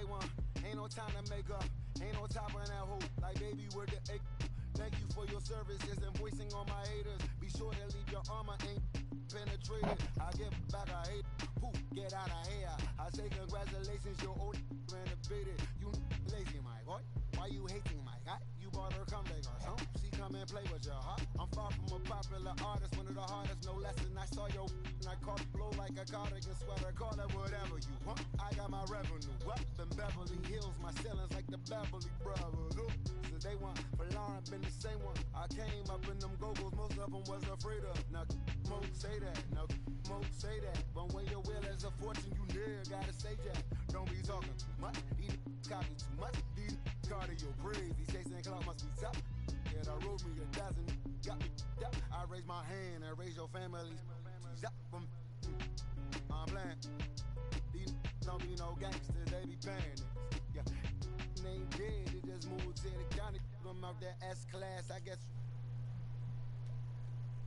one. Ain't no time to make up. Ain't no top on that hoe. Like baby, where the egg. Thank you for your services and voicing on my haters. Be sure to leave your armor ain't penetrated. I get back, I hate. Poof, get out of here. I say congratulations, your old renovated. You lazy, my boy. Why you hating, my guy? You bought her come back or something. She come and play with your heart. I'm far from a popular artist, one of the hardest, no less than I saw your and I caught blow like a cardigan sweater. Call it whatever you want. I got my revenue up in Beverly Hills. My ceilings like the Beverly Brothers. So they want for Lauren, been the same one. I came up in them go-go's, most of them was afraid of. Now, Mo say that. Now, Mo say that. But when your will is a fortune, you never gotta say that. Don't be talking too much. These copy too much. These cardio crazy. Chasing clout must be tough. Yeah, I wrote me a dozen. Got me up. I raise my hand and raise your family. I'm playing. These don't be no gangsters, they be paying niggas. Yeah, they ain't dead, they just moved to the county. Them out there S-class, I guess.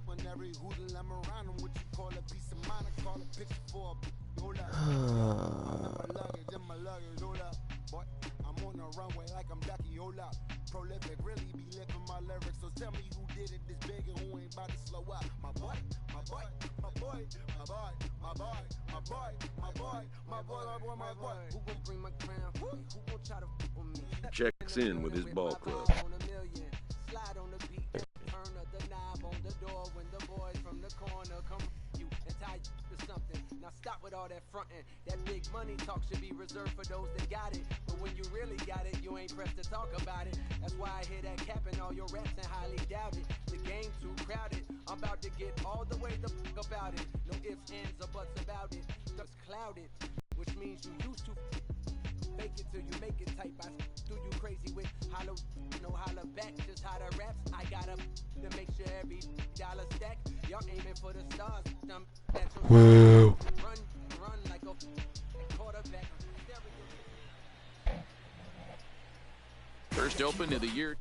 When every hoodle I'm around them, what you call a piece of mind, I call a picture for a hold up. I'm in my luggage, hold up. Boy, I'm on the runway like I'm Ducky, hold up. Prolific, really be living my lyrics. So tell me who did it this big and who ain't about to slow up. My boy, my boy, my boy, my boy, my boy, my boy, my boy, my boy, my boy, my boy. Who gon' bring my crown? Who gon' try to with me? Checks in with his ball club. Slide on the beat, turn up the knob on the door when the boys from the corner come you and tie you to something. Now stop with all that frontin'. That big money talk should be reserved for those that got it. But when you really got it, you ain't pressed to talk about it. That's why I hear that cap and all your raps and highly doubt it. The game too crowded. I'm about to get all the way the fuck about it. No ifs, ands, or buts about it. Just clouded, which means you used to fake it till you make it type. I do you crazy with hollow, no holler back, just how the raps. I gotta to make sure every dollar stack. Y'all aiming for the stars. Whoa. Run like a quarterback. First open of the year.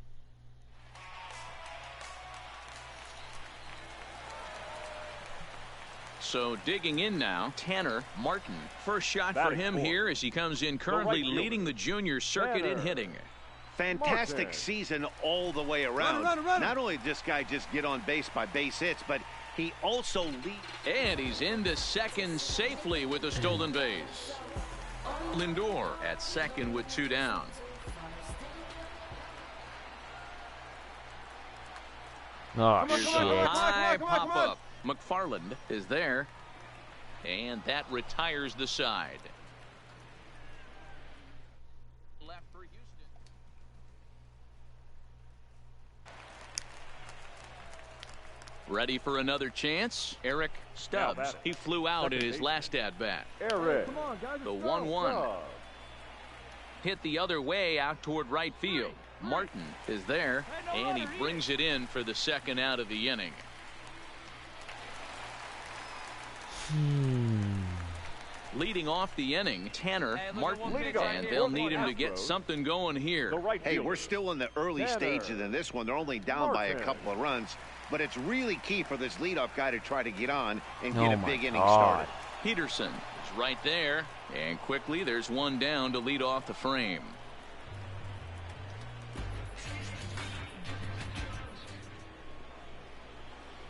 So digging in now, Tanner Martin. First shot for him here as he comes in currently leading the junior circuit in hitting. Fantastic season all the way around. Not only did this guy just get on base by base hits, but he also leads. And he's into second safely with a stolen base. Lindor at second with 2 down. Oh, Here's shit. a high pop-up. McFarland is there. And that retires the side. Left for Houston. Ready for another chance? Eric Stubbs. He flew out in his last at-bat. Eric. The 1-1. Hit the other way out toward right field. Martin is there, and he brings it in for the second out of the inning. Leading off the inning, Tanner Martin, and they'll need him to get something going here. Hey, we're still in the early stages in this one. They're only down by a couple of runs, but it's really key for this leadoff guy to try to get on and get a big inning started. Peterson is right there, and quickly there's one down to lead off the frame.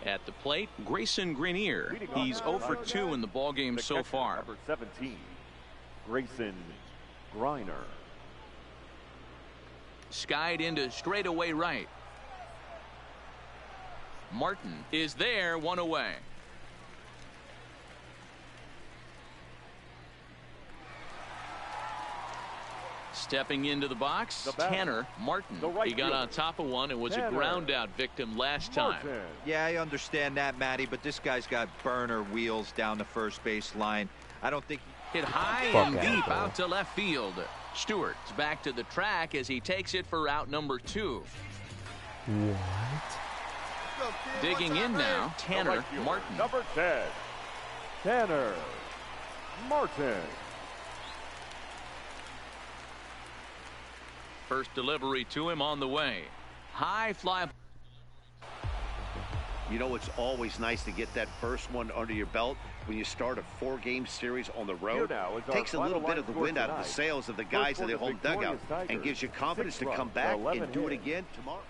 At the plate, Grayson Grenier. He's 0 for 2 in the ballgame so far. Number 17, Grayson Grenier. Skied into straightaway right. Martin is there, 1 away. Stepping into the box, Tanner Martin. He got on top of one and was a ground out victim last time. Yeah, I understand that, Matty, but this guy's got burner wheels down the first base line. I don't think hit high and deep out to left field. Stewart's back to the track as he takes it for out number 2. What? Digging in now, Tanner Martin. Number 10, Tanner Martin. First delivery to him on the way. High fly. You know, it's always nice to get that first one under your belt when you start a 4-game series on the road. Takes a little bit of the wind out of the sails of the guys in the home dugout and gives you confidence to come back and do it again tomorrow.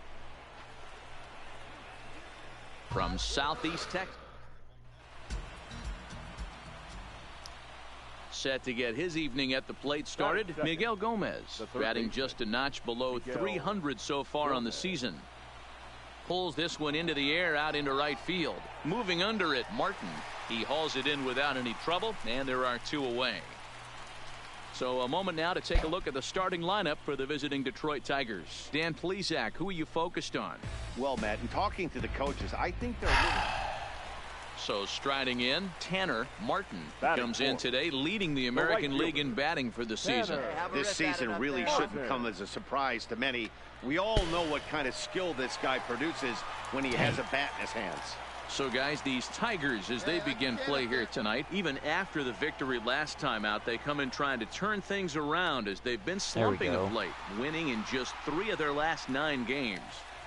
From Southeast Texas. Set to get his evening at the plate started, Miguel Gomez, batting just a notch below 300 so far on the season. Pulls this one into the air out into right field. Moving under it, Martin. He hauls it in without any trouble, and there are 2 away. So a moment now to take a look at the starting lineup for the visiting Detroit Tigers. Dan Plesac, who are you focused on? Well, Matt, in talking to the coaches, I think they're a little... So striding in, Tanner Martin comes in today, leading the American League in batting for the season. This season really shouldn't come as a surprise to many. We all know what kind of skill this guy produces when he has a bat in his hands. So, guys, these Tigers, as they begin play here tonight, even after the victory last time out, they come in trying to turn things around as they've been slumping of late, winning in just 3 of their last 9 games.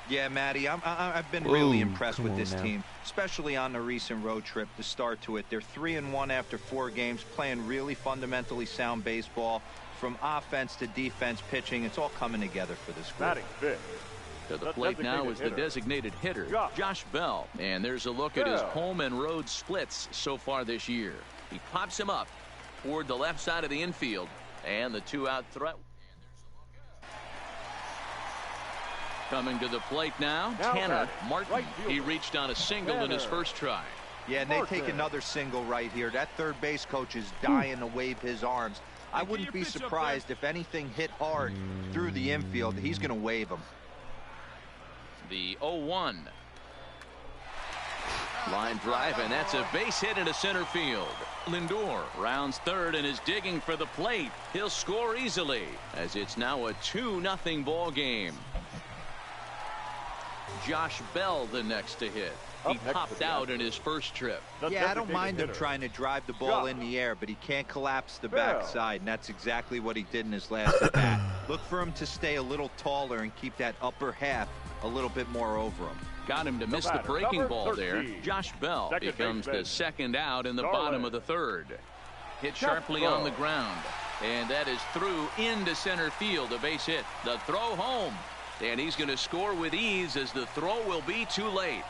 Yeah, Matty, I've been really impressed with this team, especially on the recent road trip, the start to it. They're 3-1 after 4 games, playing really fundamentally sound baseball. From offense to defense, pitching, it's all coming together for this group. To the plate now is the designated hitter, Josh Bell. And there's a look at his home and road splits so far this year. He pops him up toward the left side of the infield, and the 2-out threat. Coming to the plate now, Tanner Martin. He reached on a single in his first try. Yeah, and they take another single right here. That third base coach is dying to wave his arms. I wouldn't be surprised if anything hit hard through the infield. He's going to wave them. The 0-1. Line drive, and that's a base hit into center field. Lindor rounds third and is digging for the plate. He'll score easily as it's now a 2-0 ball game. Josh Bell the next to hit. He popped out in his first trip. Yeah, I don't mind him trying to drive the ball in the air, but he can't collapse the backside, and that's exactly what he did in his last at bat. Look for him to stay a little taller and keep that upper half a little bit more over him. Got him to miss the breaking ball there. Josh Bell becomes the second out in the bottom of the third. Hit sharply on the ground, and that is through into center field. A base hit. The throw home, and he's going to score with ease as the throw will be too late.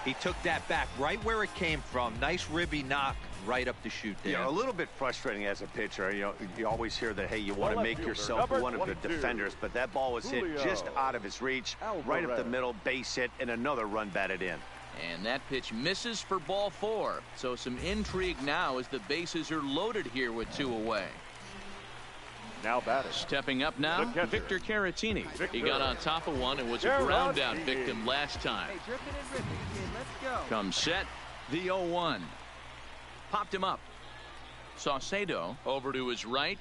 He took that back right where it came from. Nice ribby knock right up the chute there. Yeah, a little bit frustrating as a pitcher. You know, you always hear that, hey, you want to make yourself one of the defenders, but that ball was hit just out of his reach, right up the middle, base hit, and another run batted in. And that pitch misses for ball 4. So some intrigue now as the bases are loaded here with 2 away. Now batting. Stepping up now, Victor Caratini. He got on top of one and was a ground out victim last time. Comes set, the 0-1. Popped him up. Saucedo over to his right,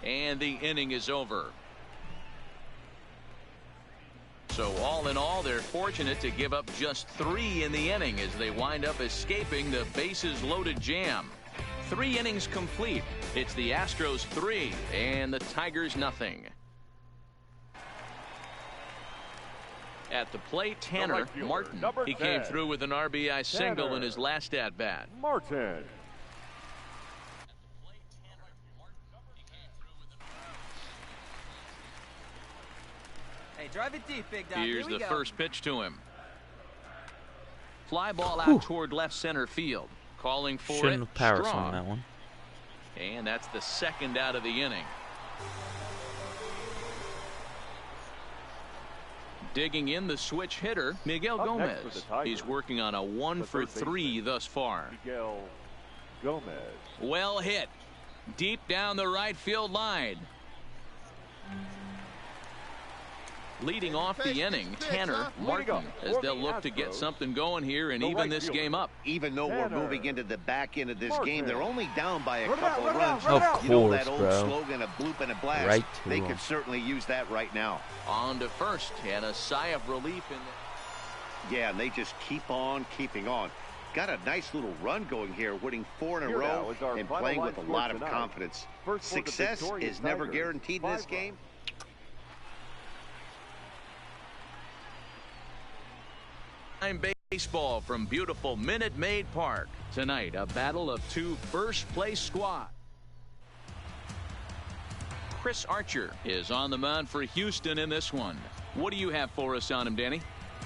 and the inning is over. So all in all, they're fortunate to give up just 3 in the inning as they wind up escaping the bases loaded jam. 3 innings complete. It's the Astros 3 and the Tigers nothing. At the plate, Tanner Martin. He came through with an RBI single in his last at bat. Martin. Hey, drive it deep, big dog. Here's the first pitch to him. Fly ball out toward left center field. Calling for Shouldn't it. have Paris Strong. on that one. And that's the second out of the inning. Digging in the switch hitter, Miguel Gomez. He's working on a 1 for 3 thus far. Miguel Gomez. Well hit. Deep down the right field line. Leading off the inning, Tanner Martin, as they'll look to get something going here and even this game up. Even though we're moving into the back end of this game, they're only down by a couple of runs. Of You know course, that old bro. slogan, a bloop and a blast. Right to they him. could certainly use that right now. On to first, and a sigh of relief. Yeah, and they just keep on keeping on. Got a nice little run going here, winning 4 in a row and playing with a lot of confidence. Success is never guaranteed in this game. Baseball from beautiful Minute Maid Park. Tonight, a battle of two first-place squads. Chris Archer is on the mound for Houston in this one. What do you have for us on him, Danny?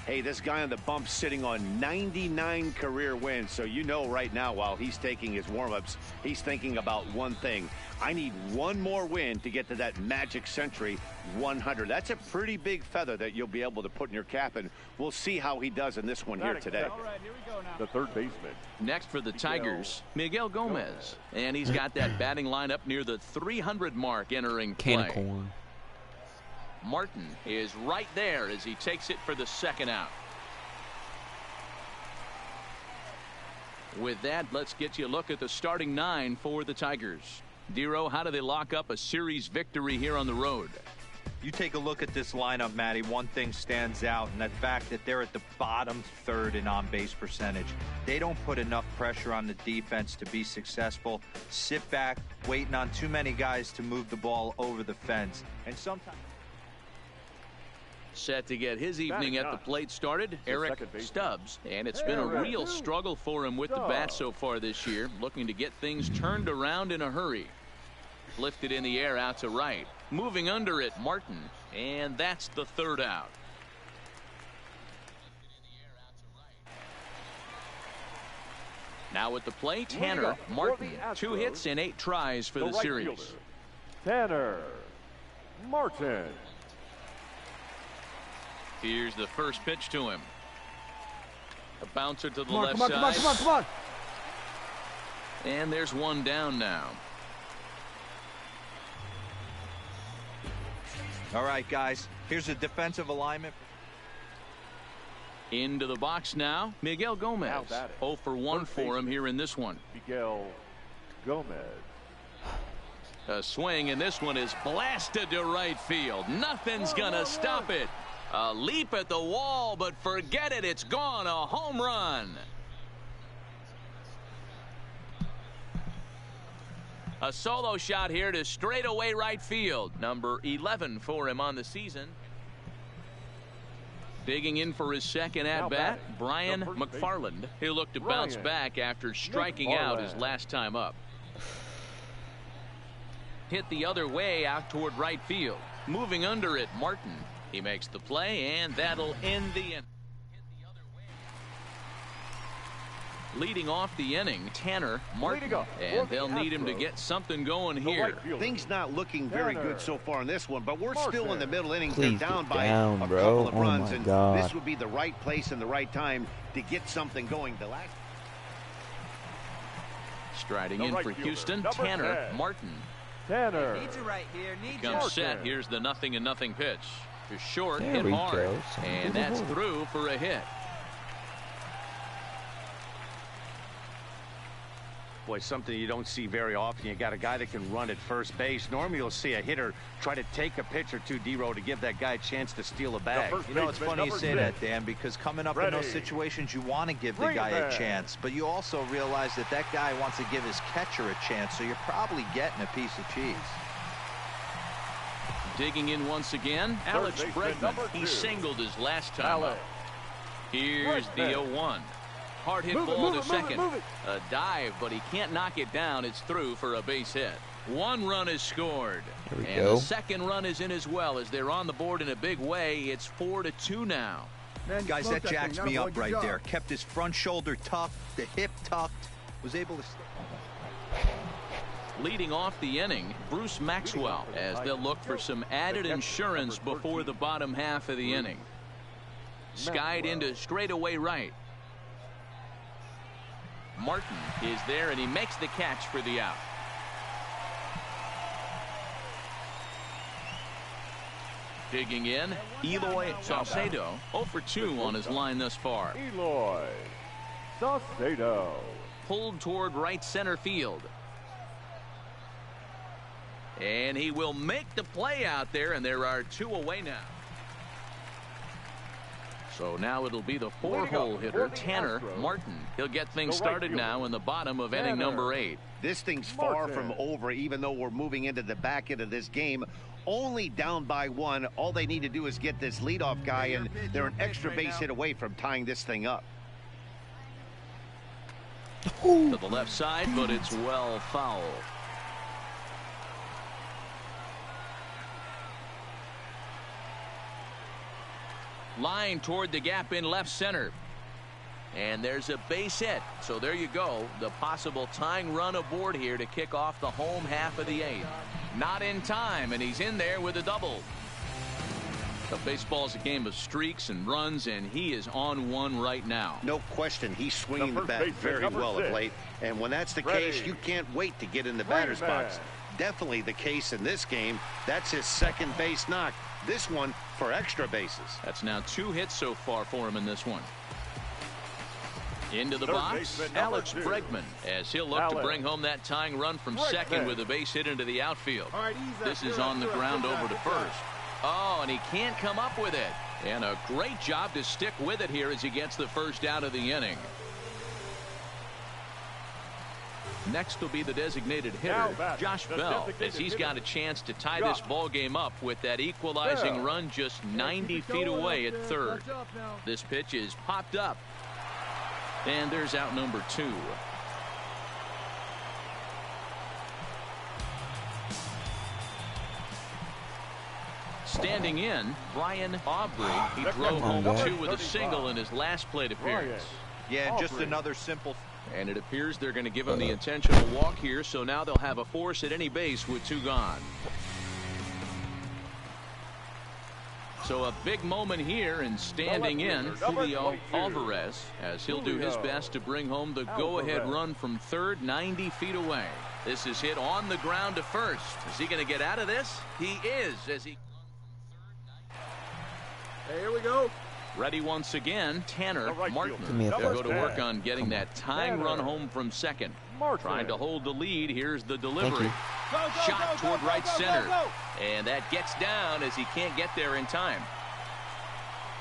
Hey, this guy on the bump sitting on 99 career wins. So you know right now while he's taking his warm-ups, he's thinking about one thing. I need one more win to get to that magic century 100. That's a pretty big feather that you'll be able to put in your cap, and we'll see how he does in this one here today. All right, here we go now. The third baseman. Next for the Tigers, Miguel Gomez. And he's got that batting lineup near the 300 mark entering play. Can of corn. Martin is right there as he takes it for the second out. With that, let's get you a look at the starting nine for the Tigers. Dero, how do they lock up a series victory here on the road? You take a look at this lineup, Matty. One thing stands out, and that fact that they're at the bottom third in on-base percentage. They don't put enough pressure on the defense to be successful. Sit back, waiting on too many guys to move the ball over the fence. And sometimes... Set to get his evening at the plate started, Eric Stubbs. And it's been a real struggle for him with the bat so far this year, looking to get things turned around in a hurry. Lifted in the air out to right. Moving under it, Martin. And that's the third out. Now at the plate, Tanner Martin. 2 hits and 8 tries for the series. Tanner Martin. Here's the first pitch to him. A bouncer to the left side. Come on. And there's one down now. All right, guys. Here's a defensive alignment. Into the box now, Miguel Gomez. 0 for 1 for him here in this one. Miguel Gomez. A swing, and this one is blasted to right field. Nothing's gonna stop it. A leap at the wall, but forget it. It's gone. A home run. A solo shot here to straightaway right field. Number 11 for him on the season. Digging in for his second at-bat, Brian McFarland. He'll look to bounce back after striking out his last time up. Hit the other way out toward right field. Moving under it, Martin. He makes the play, and that'll end the inning. Leading off the inning, Tanner Martin. And they'll need him to get something going here. Things not looking very good so far in this one, but we're still in the middle innings. They're down by a couple of runs, and this would be the right place and the right time to get something going. The last striding in for Houston, Tanner Martin. Tanner. Needs you right here. Comes set. Here's the 0-0 pitch. To short, hit hard, and that's through for a hit. Boy, something you don't see very often. You got a guy that can run at first base. Normally you'll see a hitter try to take a pitch or two, Dero, to give that guy a chance to steal a bag. You know, it's funny you say that, Dan, because coming up in those situations, you want to give the guy a chance, but you also realize that that guy wants to give his catcher a chance, so you're probably getting a piece of cheese. Digging in once again, Alex Bregman. He singled his last time up. Here's the 0-1. Hard hit ball to second. A dive, but he can't knock it down. It's through for a base hit. 1 run is scored. And the second run is in as well as they're on the board in a big way. It's 4-2 now. Man, guys, that jacks me up right there. Kept his front shoulder tucked, the hip tucked, was able to stay. Leading off the inning, Bruce Maxwell, as they'll look for some added insurance before the bottom half of the inning. Skied into straightaway right. Martin is there, and he makes the catch for the out. Digging in, Eloy Salcedo, 0 for 2 on his line thus far. Eloy Salcedo. Pulled toward right center field. And he will make the play out there, and there are 2 away now. So now it'll be the 4-hole hitter, Tanner Martin. He'll get things started now in the bottom of inning number 8. This thing's far from over, even though we're moving into the back end of this game. Only down by 1. All they need to do is get this leadoff guy, and they're an extra base hit away from tying this thing up. To the left side, but it's well foul. Line toward the gap in left center. And there's a base hit. So there you go. The possible tying run aboard here to kick off the home half of the 8th. Not in time, and he's in there with a double. The baseball's a game of streaks and runs, and he is on one right now. No question, he's swinging the bat very well of late. And when that's the case, you can't wait to get in the batter's box. Definitely the case in this game. That's his second base knock. This one for extra bases. That's now 2 hits so far for him in this one. Into the box, Alex Bregman, as he'll look to bring home that tying run from second with a base hit into the outfield. This is on the ground over to first. Oh, and he can't come up with it. And a great job to stick with it here as he gets the first out of the inning. Next will be the designated hitter, Josh Bell, as he's got a chance to tie this ball game up with that equalizing run just 90 feet away at third. This pitch is popped up. And there's out number 2. Standing in, Brian Aubrey. He drove home 2 with a single in his last plate appearance. Yeah, just another simple. And it appears they're going to give him the intentional walk here, so now they'll have a force at any base with 2 gone. So a big moment here, and standing in, Julio Alvarez, as he'll do his best to bring home the go-ahead run from third, 90 feet away. This is hit on the ground to first. Is he going to get out of this? He is, as he... Hey, here we go. Ready once again, Tanner Martin. They'll go to work on getting that tying run home from second. Trying to hold the lead. Here's the delivery. Shot toward right center. And that gets down as he can't get there in time.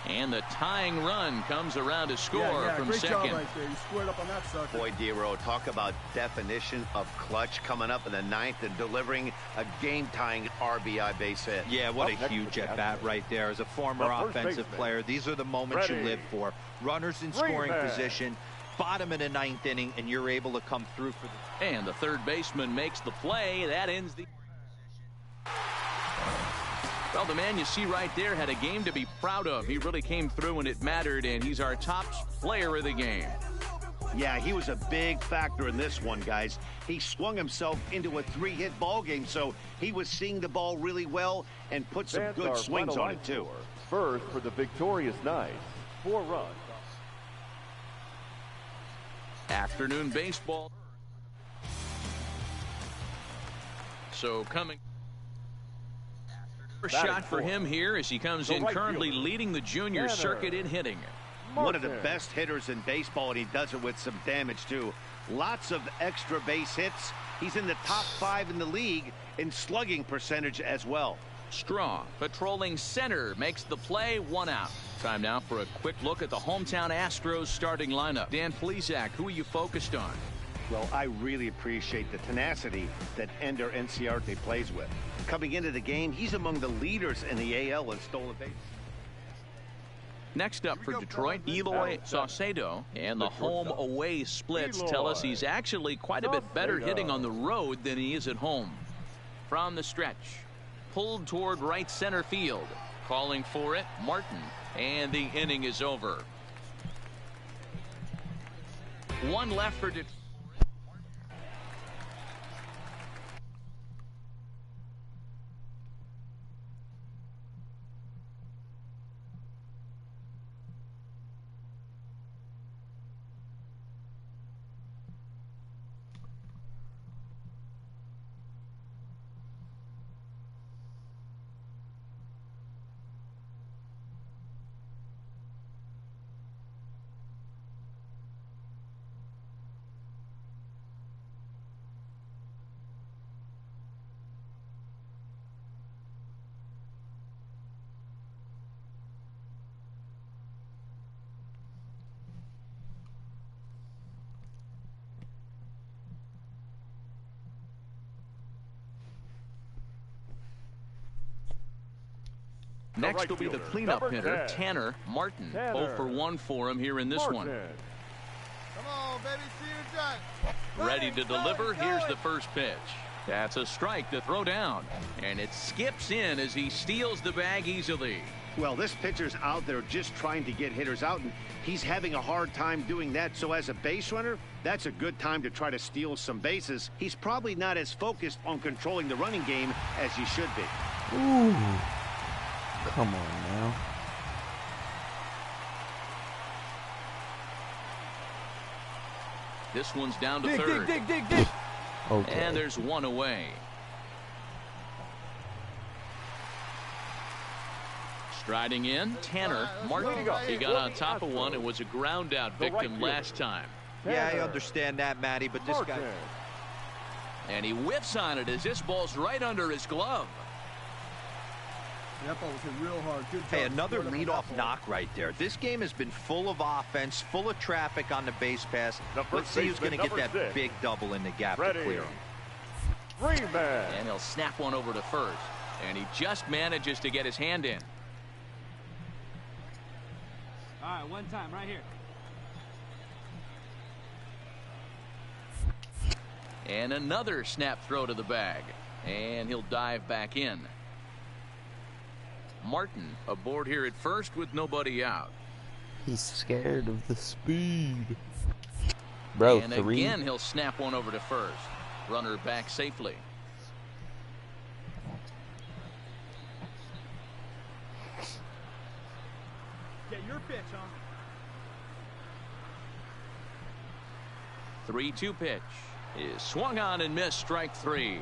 And the tying run comes around to score from great second. Job right there. You squared up on that sucker. Boy, Dero, talk about definition of clutch coming up in the 9th and delivering a game-tying RBI base hit. Yeah, what a huge at-bat right there. As a former offensive player, these are the moments you live for. Runners in scoring position, bottom of the 9th inning, and you're able to come through for the... And the third baseman makes the play. That ends the... Well, the man you see right there had a game to be proud of. He really came through when it mattered, and he's our top player of the game. Yeah, he was a big factor in this one, guys. He swung himself into a 3-hit ball game, so he was seeing the ball really well and put some good swings on it, too. First for the victorious Knights, 4 runs. Afternoon baseball. So coming... Shot for him here as he comes in currently leading the junior circuit in hitting. One of the best hitters in baseball, and he does it with some damage too. Lots of extra base hits. He's in the top 5 in the league in slugging percentage as well. Strong patrolling center makes the play, 1 out. Time now for a quick look at the hometown Astros starting lineup. Dan Plesac, who are you focused on? Well, I really appreciate the tenacity that Ender Inciarte plays with. Coming into the game, he's among the leaders in the AL in stolen base. Next up for Detroit, Eloy Saucedo, and the home-away splits tell us he's actually quite a bit better hitting on the road than he is at home. From the stretch, pulled toward right center field, calling for it, Martin, and the inning is over. 1 left for Detroit. Next will be the cleanup hitter, Tanner Martin. 0 for 1 for him here in this one. Come on, baby, see your jack. Ready to deliver. Here's the first pitch. That's a strike to throw down. And it skips in as he steals the bag easily. Well, this pitcher's out there just trying to get hitters out, and he's having a hard time doing that. So as a base runner, that's a good time to try to steal some bases. He's probably not as focused on controlling the running game as he should be. Ooh. Come on now. This one's down to third. Okay. And there's one away. Striding in, Tanner Martin. He got on top of one and was a ground out victim last time. Yeah, I understand that, Matty, but this guy... And he whiffs on it as this ball's right under his glove. That ball was hit real hard. Good job. Hey, another leadoff knock right there. This game has been full of offense, full of traffic on the base pass. Let's see who's going to get that big double in the gap to clear him. Freeman. And he'll snap one over to first. And he just manages to get his hand in. All right, one time right here. And another snap throw to the bag. And he'll dive back in. Martin aboard here at first with nobody out. He's scared of the speed. Bro, and again, he'll snap one over to first. Runner back safely. Get your pitch, huh? 3-2 pitch is swung on and missed, strike 3.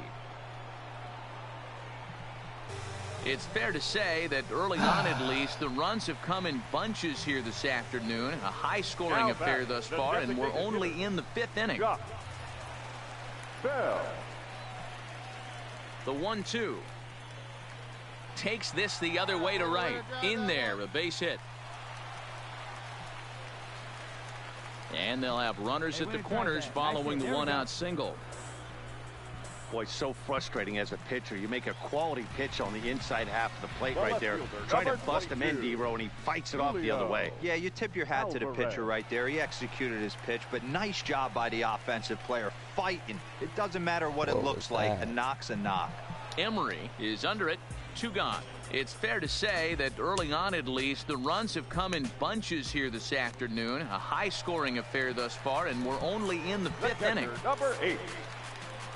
It's fair to say that early on, at least, the runs have come in bunches here this afternoon. A high-scoring affair thus far, and we're only in the 5th inning. The 1-2 takes this the other way to right. In there, a base hit. And they'll have runners at the corners following the one-out single. Boy, so frustrating as a pitcher. You make a quality pitch on the inside half of the plate right there. Try to bust him in, D-Row, and he fights it off the other way. Yeah, you tip your hat to the pitcher right there. He executed his pitch, but nice job by the offensive player fighting. It doesn't matter what it looks like. A knock's a knock. Emery is under it. 2 gone. It's fair to say that early on, at least, the runs have come in bunches here this afternoon. A high-scoring affair thus far, and we're only in the 5th inning. Number 8.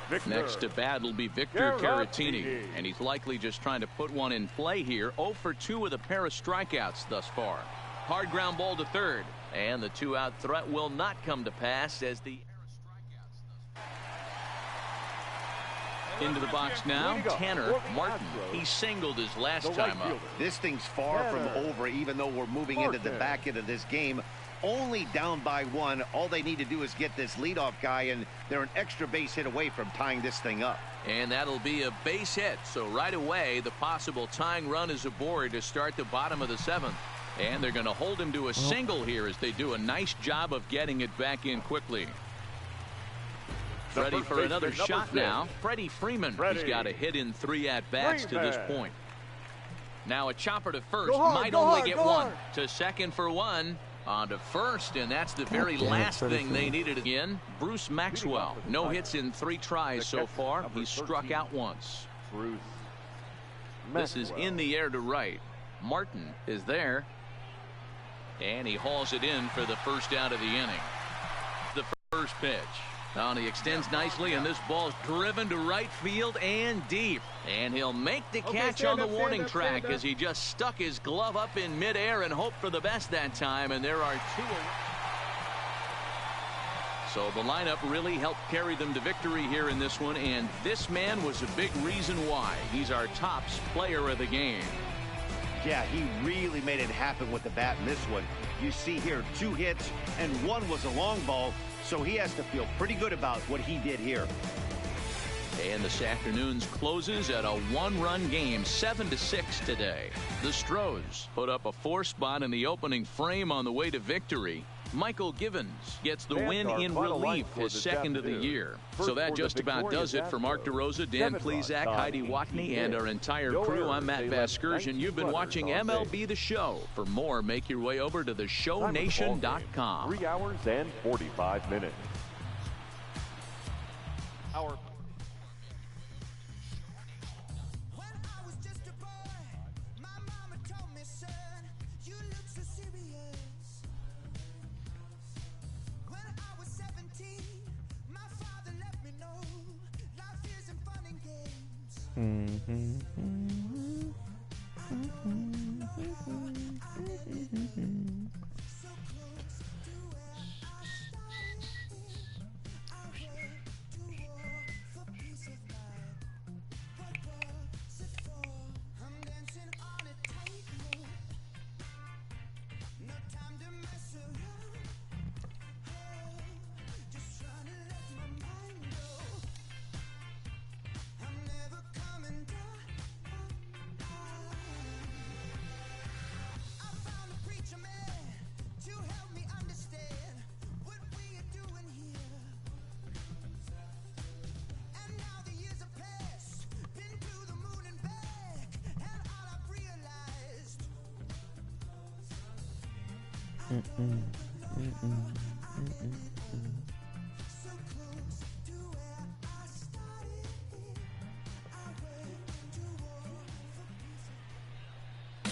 Victor. Next to bat will be Victor Caratini, and he's likely just trying to put one in play here. 0 for 2 with a pair of strikeouts thus far. Hard ground ball to third, and the 2-out threat will not come to pass as the into the box now, Tanner Martin. He singled his last time up. This thing's far from over, even though we're moving into the back end of this game. Only down by 1. All they need to do is get this leadoff guy, and they're an extra base hit away from tying this thing up. And that'll be a base hit. So right away, the possible tying run is aboard to start the bottom of the 7th. And they're going to hold him to a single here as they do a nice job of getting it back in quickly. Ready for another shot now. Freddie Freeman. He's got a hit in 3 at-bats to this point. Now a chopper to first. Might only get one. To second for 1. On to first, and that's the very last thing they needed again. Bruce Maxwell. No hits in 3 tries so far. He's struck out once. This is in the air to right. Martin is there. And he hauls it in for the first out of the inning. The first pitch. Now he extends nicely, and this ball's driven to right field and deep. And he'll make the catch on the warning track as he just stuck his glove up in midair and hoped for the best that time. And there are 2 away. So the lineup really helped carry them to victory here in this one. And this man was a big reason why. He's our top player of the game. Yeah, he really made it happen with the bat in this one. You see here 2 hits, and 1 was a long ball. So he has to feel pretty good about what he did here. And this afternoon's closes at a 1-run game, 7-6 today. The Stros put up a 4 spot in the opening frame on the way to victory. Michael Givens gets the win in relief, his second of the year. So that just about does it for Mark DeRosa, Dan Plesac, Heidi Watney, and our entire crew. I'm Matt Vasgersian. You've been watching MLB The Show. For more, make your way over to theshownation.com. 3 hours and 45 minutes.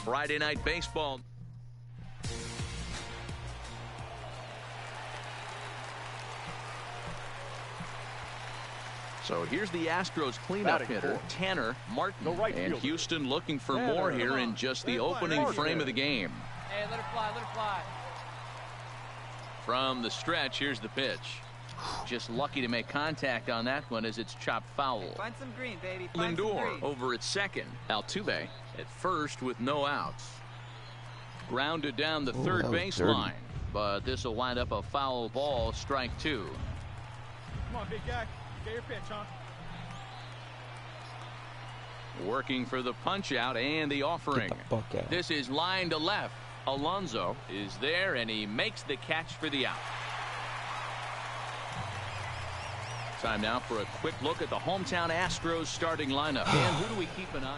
Friday Night Baseball. So here's the Astros cleanup hitter, Tanner Martin. And Houston looking for more here in just the opening frame of the game. Hey, let it fly, let it fly. From the stretch, here's the pitch. Just lucky to make contact on that one as it's chopped foul. Find some green, baby. Find some Lindor green. over at second. Altuve at first with no outs. Grounded down the third baseline. But this will wind up a foul ball, strike two. Come on, big guy. Get your pitch, huh? Working for the punch out and the offering. Get the fuck out. This is line to left. Alonso is there and he makes the catch for the out. Time now for a quick look at the hometown Astros starting lineup. And who do we keep an eye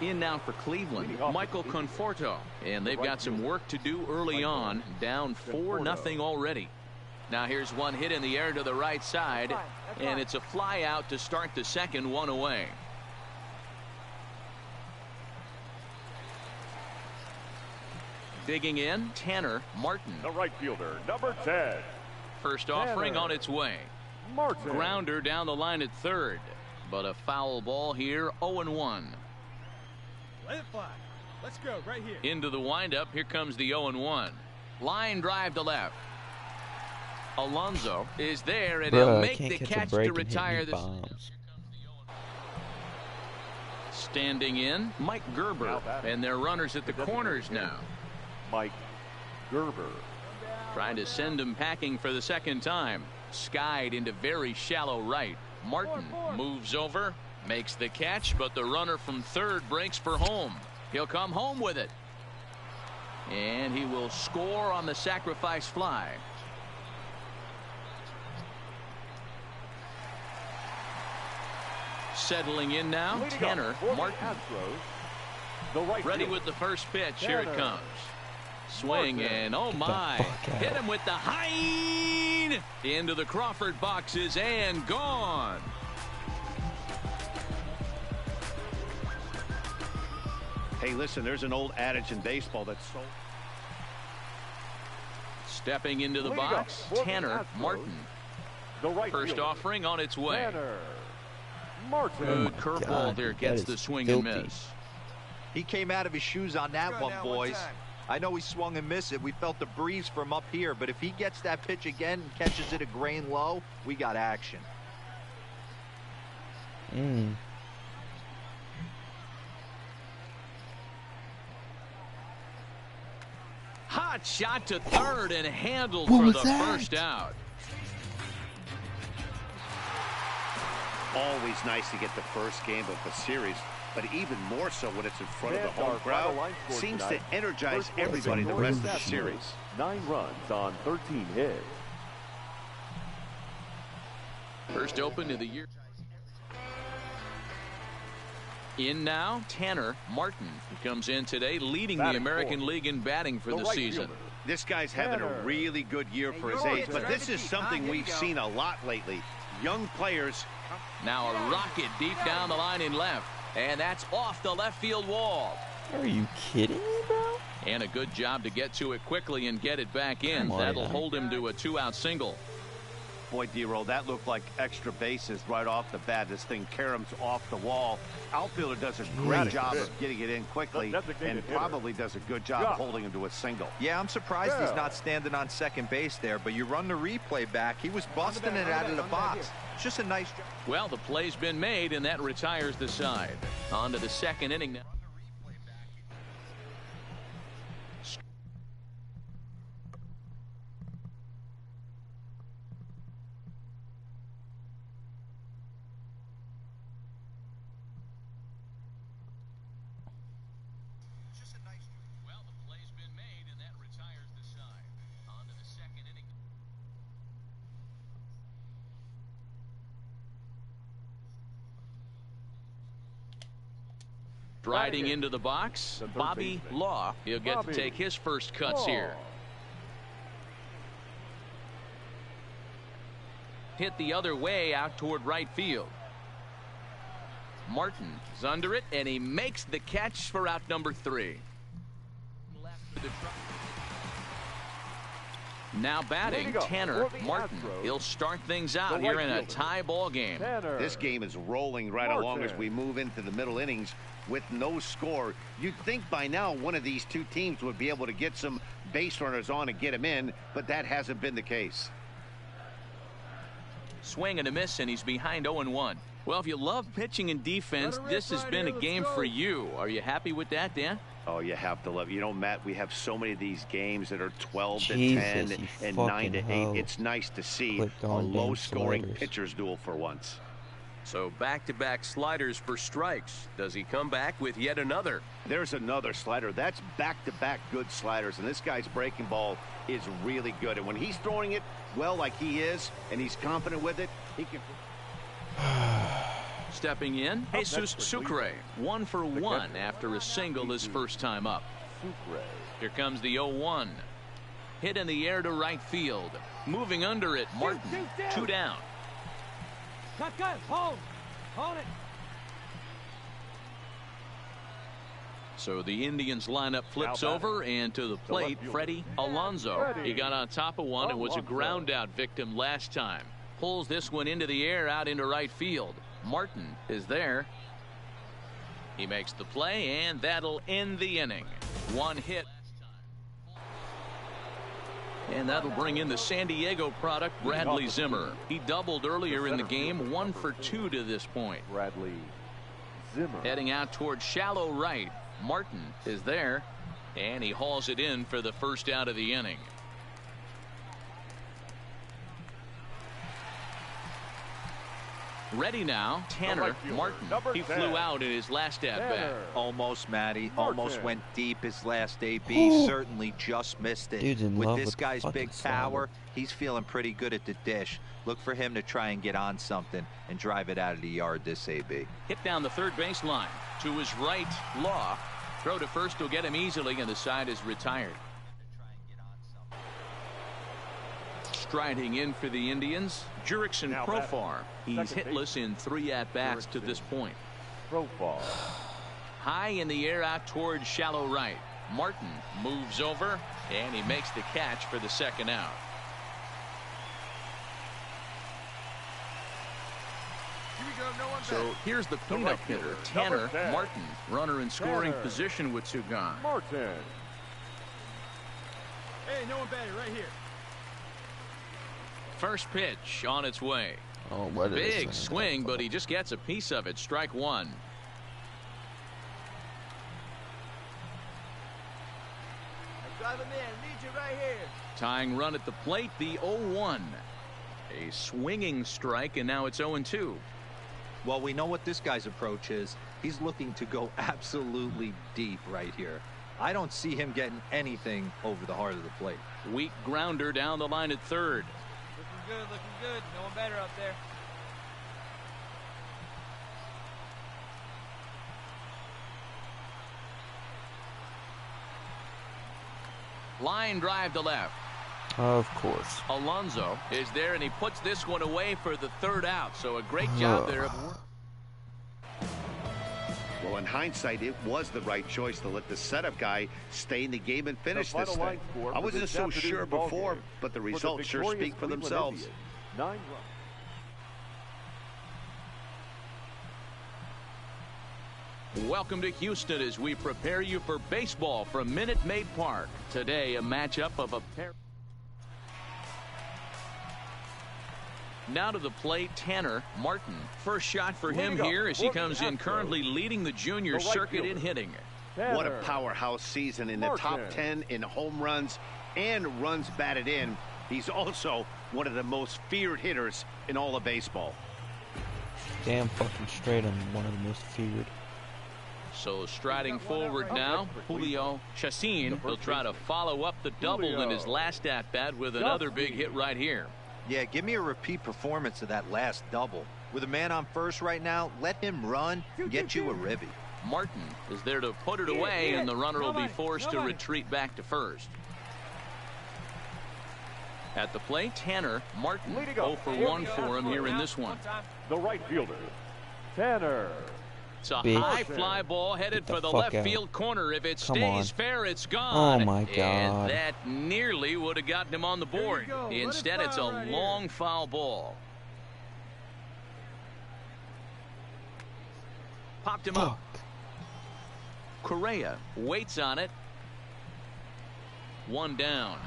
on? In now for Cleveland, Michael Conforto. And they've got some work to do early on. Down 4-0 already. Now here's one hit in the air to the right side. And it's a fly out to start the second, one away. Digging in, Tanner Martin. The right fielder, number 10. First offering on its way. Martin. Grounder down the line at third. But a foul ball here, 0-1. Let it fly. Let's go right here. Into the windup. Here comes the 0-1. Line drive to left. Alonso is there and he'll make the catch to retire this. Standing in, Mike Gerber. And they're runners at the corners now. Mike Gerber. Trying to send him packing for the second time. Skied into very shallow right. Martin moves over, makes the catch, but the runner from third breaks for home. He'll come home with it. And he will score on the sacrifice fly. Settling in now, Tanner Martin. Ready with the first pitch. Here it comes. Swing and oh my, hit him with the high into the Crawford boxes and gone. Hey, listen, there's an old adage in baseball that's so. Stepping into the box, Tanner Martin. First offering on its way. Good curveball there, gets the swing and miss. He came out of his shoes on that one, boys. I know he swung and missed it. We felt the breeze from up here, but if he gets that pitch again and catches it a grain low, we got action. Hot shot to third and handled for the first out. Always nice to get the first game of a series, but even more so when it's in front of the home crowd. Seems to energize everybody the rest of the series. 9 runs on 13 hits. First open of the year. In now, Tanner Martin, who comes in today leading the American League in batting for the season. This guy's having a really good year for his age, but this is something we've seen a lot lately. Young players. Now a rocket deep down the line in left, and that's off the left field wall. Are you kidding me, bro? And a good job to get to it quickly and get it back in. That'll hold him to a 2-out single. Boy, D-Roll, that looked like extra bases right off the bat. This thing caroms off the wall. Outfielder does a great job of getting it in quickly and probably does a good job holding him to a single. Yeah, I'm surprised he's not standing on second base there, but you run the replay back. He was busting it out of the box. It's just a nice job. Well, the play's been made, and that retires the side. On to the second inning now. Riding into the box, Bobby Law. He'll get to take his first cuts here. Hit the other way out toward right field. Martin is under it, and he makes the catch for out number 3. Now batting, Tanner Martin. He'll start things out here in a tie ball game. This game is rolling right along as we move into the middle innings with no score. You'd think by now one of these two teams would be able to get some base runners on and get them in, but that hasn't been the case. Swing and a miss, and he's behind 0-1. Well, if you love pitching and defense, this has been a game for you. Are you happy with that, Dan? Oh, you have to love it. You know, Matt, we have so many of these games that are 12 to 10 and 9 to 8. It's nice to see a low-scoring pitcher's duel for once. So back-to-back sliders for strikes. Does he come back with yet another? There's another slider. That's back-to-back good sliders, and this guy's breaking ball is really good. And when he's throwing it well like he is, and he's confident with it, he can... Stepping in, Jesus Sucre, 1 for 1 after a single his first time up. Here comes the 0-1. Hit in the air to right field. Moving under it, Martin, 2 down. Cut, hold it. So the Indians lineup flips over, and to the plate, Freddie Alonso. He got on top of one and was a ground out victim last time. Pulls this one into the air out into right field. Martin is there. He makes the play, and that'll end the inning. 1 hit. And that'll bring in the San Diego product, Bradley Zimmer. He doubled earlier in the game, 1 for 2 to this point. Bradley Zimmer. Heading out towards shallow right. Martin is there, and he hauls it in for the first out of the inning. Ready now, Tanner Martin. He flew out in his last at-bat. Almost, Matty. Almost went deep his last AB. Certainly just missed it. With this guy's big power, he's feeling pretty good at the dish. Look for him to try and get on something and drive it out of the yard this AB. Hit down the third base line. To his right, Law. Throw to first will get him easily, and the side is retired. Striding in for the Indians, Jurickson Profar. He's hitless in 3 at-bats to this point. Profar. High in the air out towards shallow right. Martin moves over, and he makes the catch for the second out. So here's the cleanup hitter, Tanner Martin. Runner in scoring position with 2 gone. Martin. Hey, no one better right here. First pitch on its way. Oh, what big swing, but he just gets a piece of it. Strike 1. Drive him in. Need you right here. Tying run at the plate, the 0-1. A swinging strike, and now it's 0-2. Well, we know what this guy's approach is. He's looking to go absolutely deep right here. I don't see him getting anything over the heart of the plate. Weak grounder down the line at third. Looking good. No one better up there. Line drive to left. Of course. Alonso is there, and he puts this one away for the third out. So a great job there. Well, in hindsight, it was the right choice to let the setup guy stay in the game and finish this thing. I wasn't so sure before, but the results sure speak for themselves. 9 runs. Welcome to Houston as we prepare you for baseball from Minute Maid Park. Today, a matchup of a pair. Now to the plate, Tanner Martin. First shot for him here as he comes in currently leading the junior circuit in hitting. What a powerhouse season in the top 10 in home runs and runs batted in. He's also one of the most feared hitters in all of baseball. Damn fucking straight, I'm one of the most feared. So striding forward now, Julio Chacin will try to follow up the double in his last at-bat with another big hit right here. Yeah, give me a repeat performance of that last double. With a man on first right now, let him run and get you a ribby. Martin is there to put it away, and the runner will be forced to retreat back to first. At the plate, Tanner Martin. 0 for 1 for him here in this one. The right fielder, Tanner. It's a high fly ball headed for the left field corner. If it stays fair, it's gone. Oh, my God. And that nearly would have gotten him on the board. Instead, it's a long foul ball. Popped him up. Correa waits on it. One down.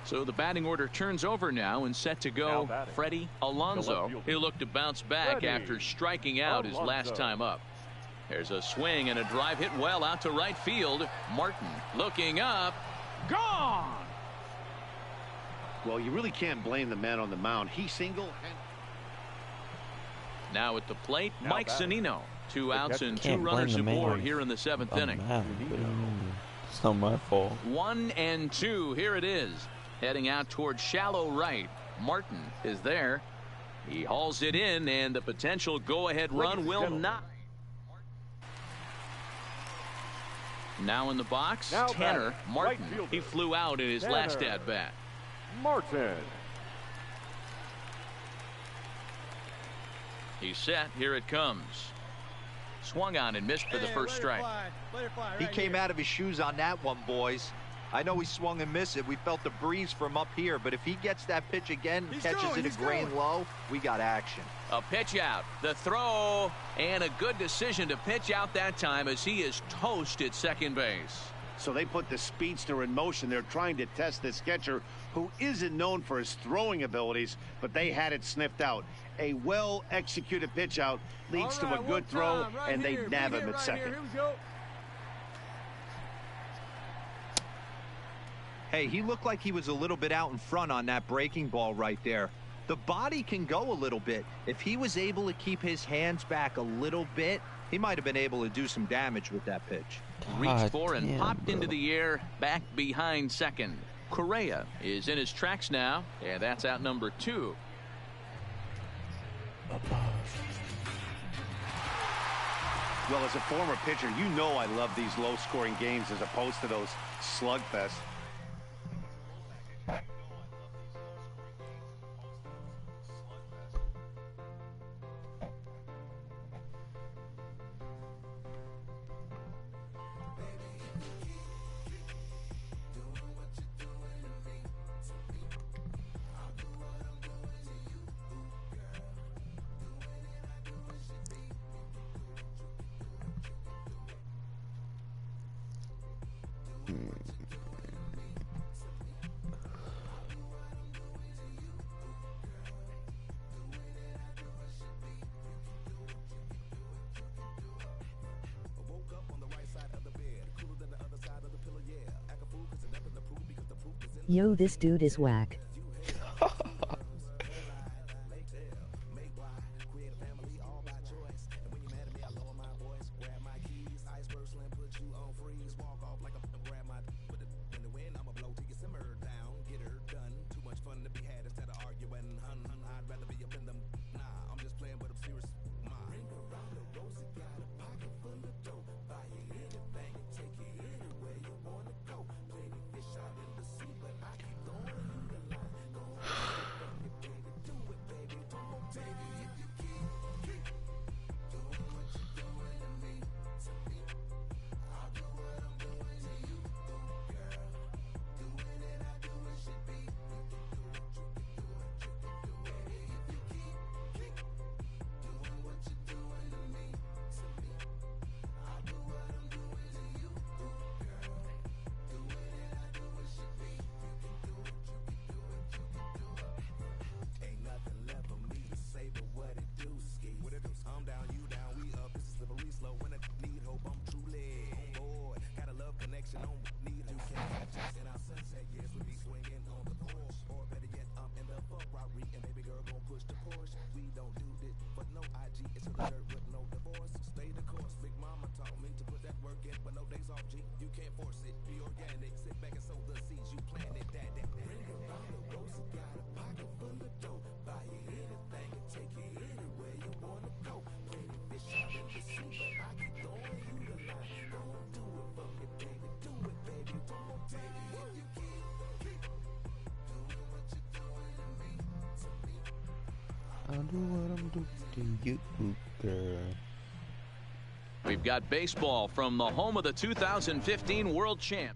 So the batting order turns over now and set to go Freddie Alonso. He'll look to bounce back after striking out his last time up. There's a swing and a drive hit well out to right field. Martin looking up. Gone! Well, you really can't blame the man on the mound. He singled. Now at the plate, Mike Zunino. 2 outs and 2 runners aboard here in the 7th inning. It's not my fault. 1 and 2. Here it is. Heading out towards shallow right. Martin is there. He hauls it in, and the potential go-ahead run will not. Now in the box, Tanner Martin. He flew out in his last at-bat. Martin. He's set. Here it comes. Swung on and missed for the first strike. He came out of his shoes on that one, boys. I know he swung and missed it. We felt the breeze from up here, but if he gets that pitch again and catches it a grain low, we got action. A pitch out, the throw, and a good decision to pitch out that time as he is toast at second base. So they put the speedster in motion. They're trying to test this catcher who isn't known for his throwing abilities, but they had it sniffed out. A well-executed pitch out leads to a good throw, and they nab him at second. Hey, he looked like he was a little bit out in front on that breaking ball right there. The body can go a little bit. If he was able to keep his hands back a little bit, he might have been able to do some damage with that pitch. Reached for and popped into the air back behind second. Correa is in his tracks now, and that's out number 2. Well, as a former pitcher, you know I love these low-scoring games as opposed to those slugfests. Yo, this dude is whack. I'll do what I'm doing to you, girl. We've got baseball from the home of the 2015 World Champ.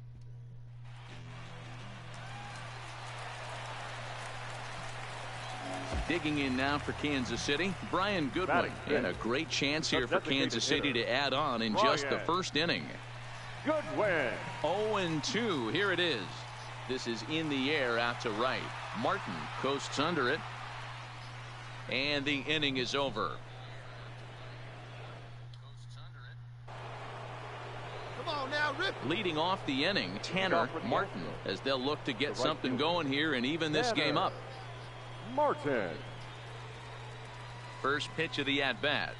Digging in now for Kansas City, Brian Goodwin. And a great chance here for Kansas City to add on in just the first inning. Goodwin. 0-2. Here it is. This is in the air out to right. Martin coasts under it. And the inning is over. Come on now, Rip. Leading off the inning, Tanner Martin, as they'll look to get something going here and even this game up. Martin. First pitch of the at-bat.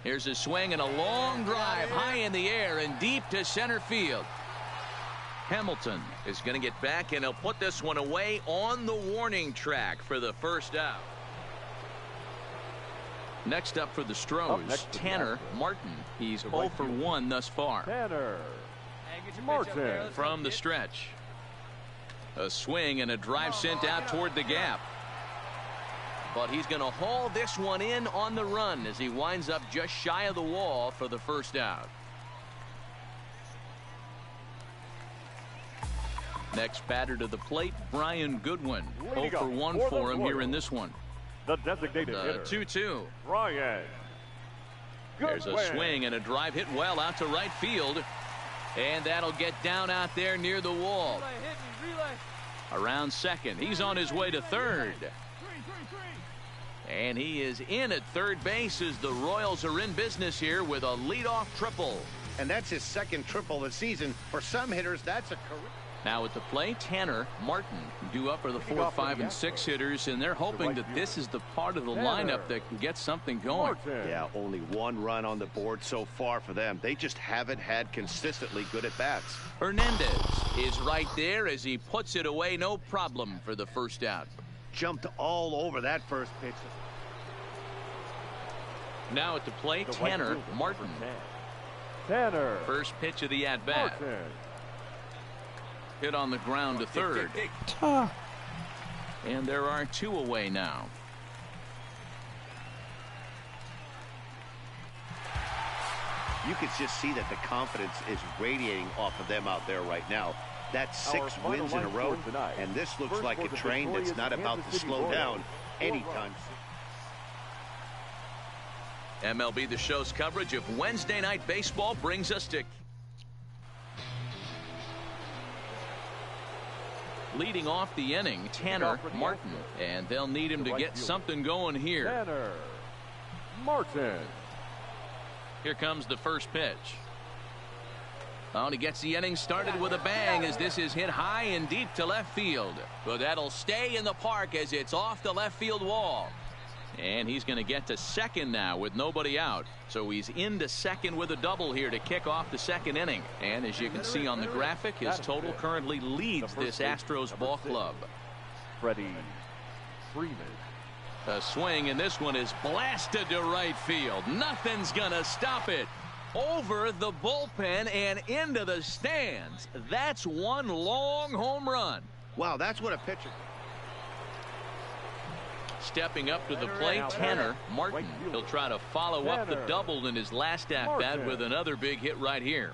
Here's a swing and a long drive high in the air and deep to center field. Hamilton is going to get back, and he'll put this one away on the warning track for the first out. Next up for the Stros, Tanner Martin. He's 0 for 1 thus far. Tanner Martin. From the stretch. A swing and a drive sent out toward the gap. But he's going to haul this one in on the run as he winds up just shy of the wall for the first out. Next batter to the plate, Brian Goodwin. 0 for 1 for him here in this one. The designated hitter. 2-2. Brian Goodwin. There's a swing and a drive hit well out to right field. And that'll get down out there near the wall. Around second. He's on his way to third. And he is in at third base as the Royals are in business here with a leadoff triple. And that's his second triple this season. For some hitters, that's a career. Now at the plate, Tanner Martin due up for the 4, 5, and 6 hitters, and they're hoping that this is the part of the lineup that can get something going. Yeah, only one run on the board so far for them. They just haven't had consistently good at bats. Hernandez is right there as he puts it away, no problem for the first out. Jumped all over that first pitch. Now at the plate, Tanner Martin. Tanner. First pitch of the at-bat. Hit on the ground to third. And there are 2 away now. You can just see that the confidence is radiating off of them out there right now. That's 6 wins in a row, and this looks like a train that's not about to slow down anytime soon. MLB The Show's coverage of Wednesday Night Baseball brings us to leading off the inning, Tanner Martin, and they'll need him to get something going here. Tanner Martin. Here comes the first pitch. Oh, and he gets the inning started with a bang as this is hit high and deep to left field. But that'll stay in the park as it's off the left field wall. And he's going to get to second now with nobody out. So he's into second with a double here to kick off the second inning. And as you can see on the graphic, his total currently leads this Astros ball club. Freddie Freeman. A swing, and this one is blasted to right field. Nothing's going to stop it. Over the bullpen and into the stands. That's one long home run. Wow, that's what a pitcher. Stepping up to the plate, Tanner Martin. He'll try to follow up the double in his last at-bat with another big hit right here.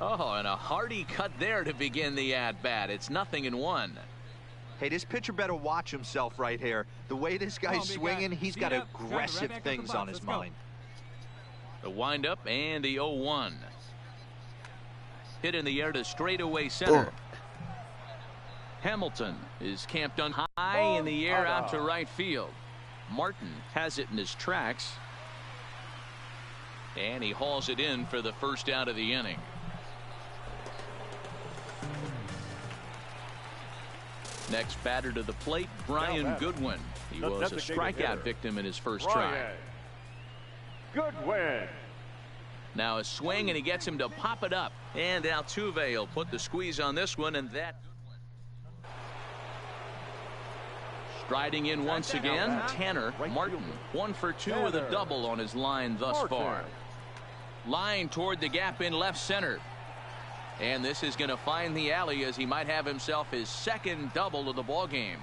Oh, and a hearty cut there to begin the at-bat. It's 0-1. Hey, this pitcher better watch himself right here. The way this guy's swinging, he's got aggressive things on his mind. The windup and the 0-1. Hit in the air to straightaway center. Hamilton is camped on high in the air out to right field. Martin has it in his tracks. And he hauls it in for the first out of the inning. Next batter to the plate, Brian Goodwin. He was a strikeout victim in his first try. Goodwin. Now a swing, and he gets him to pop it up. And Altuve will put the squeeze on this one, and that. Striding in once again, Tanner Martin. 1 for 2 with a double on his line thus far. Line toward the gap in left center. And this is going to find the alley as he might have himself his second double of the ball game.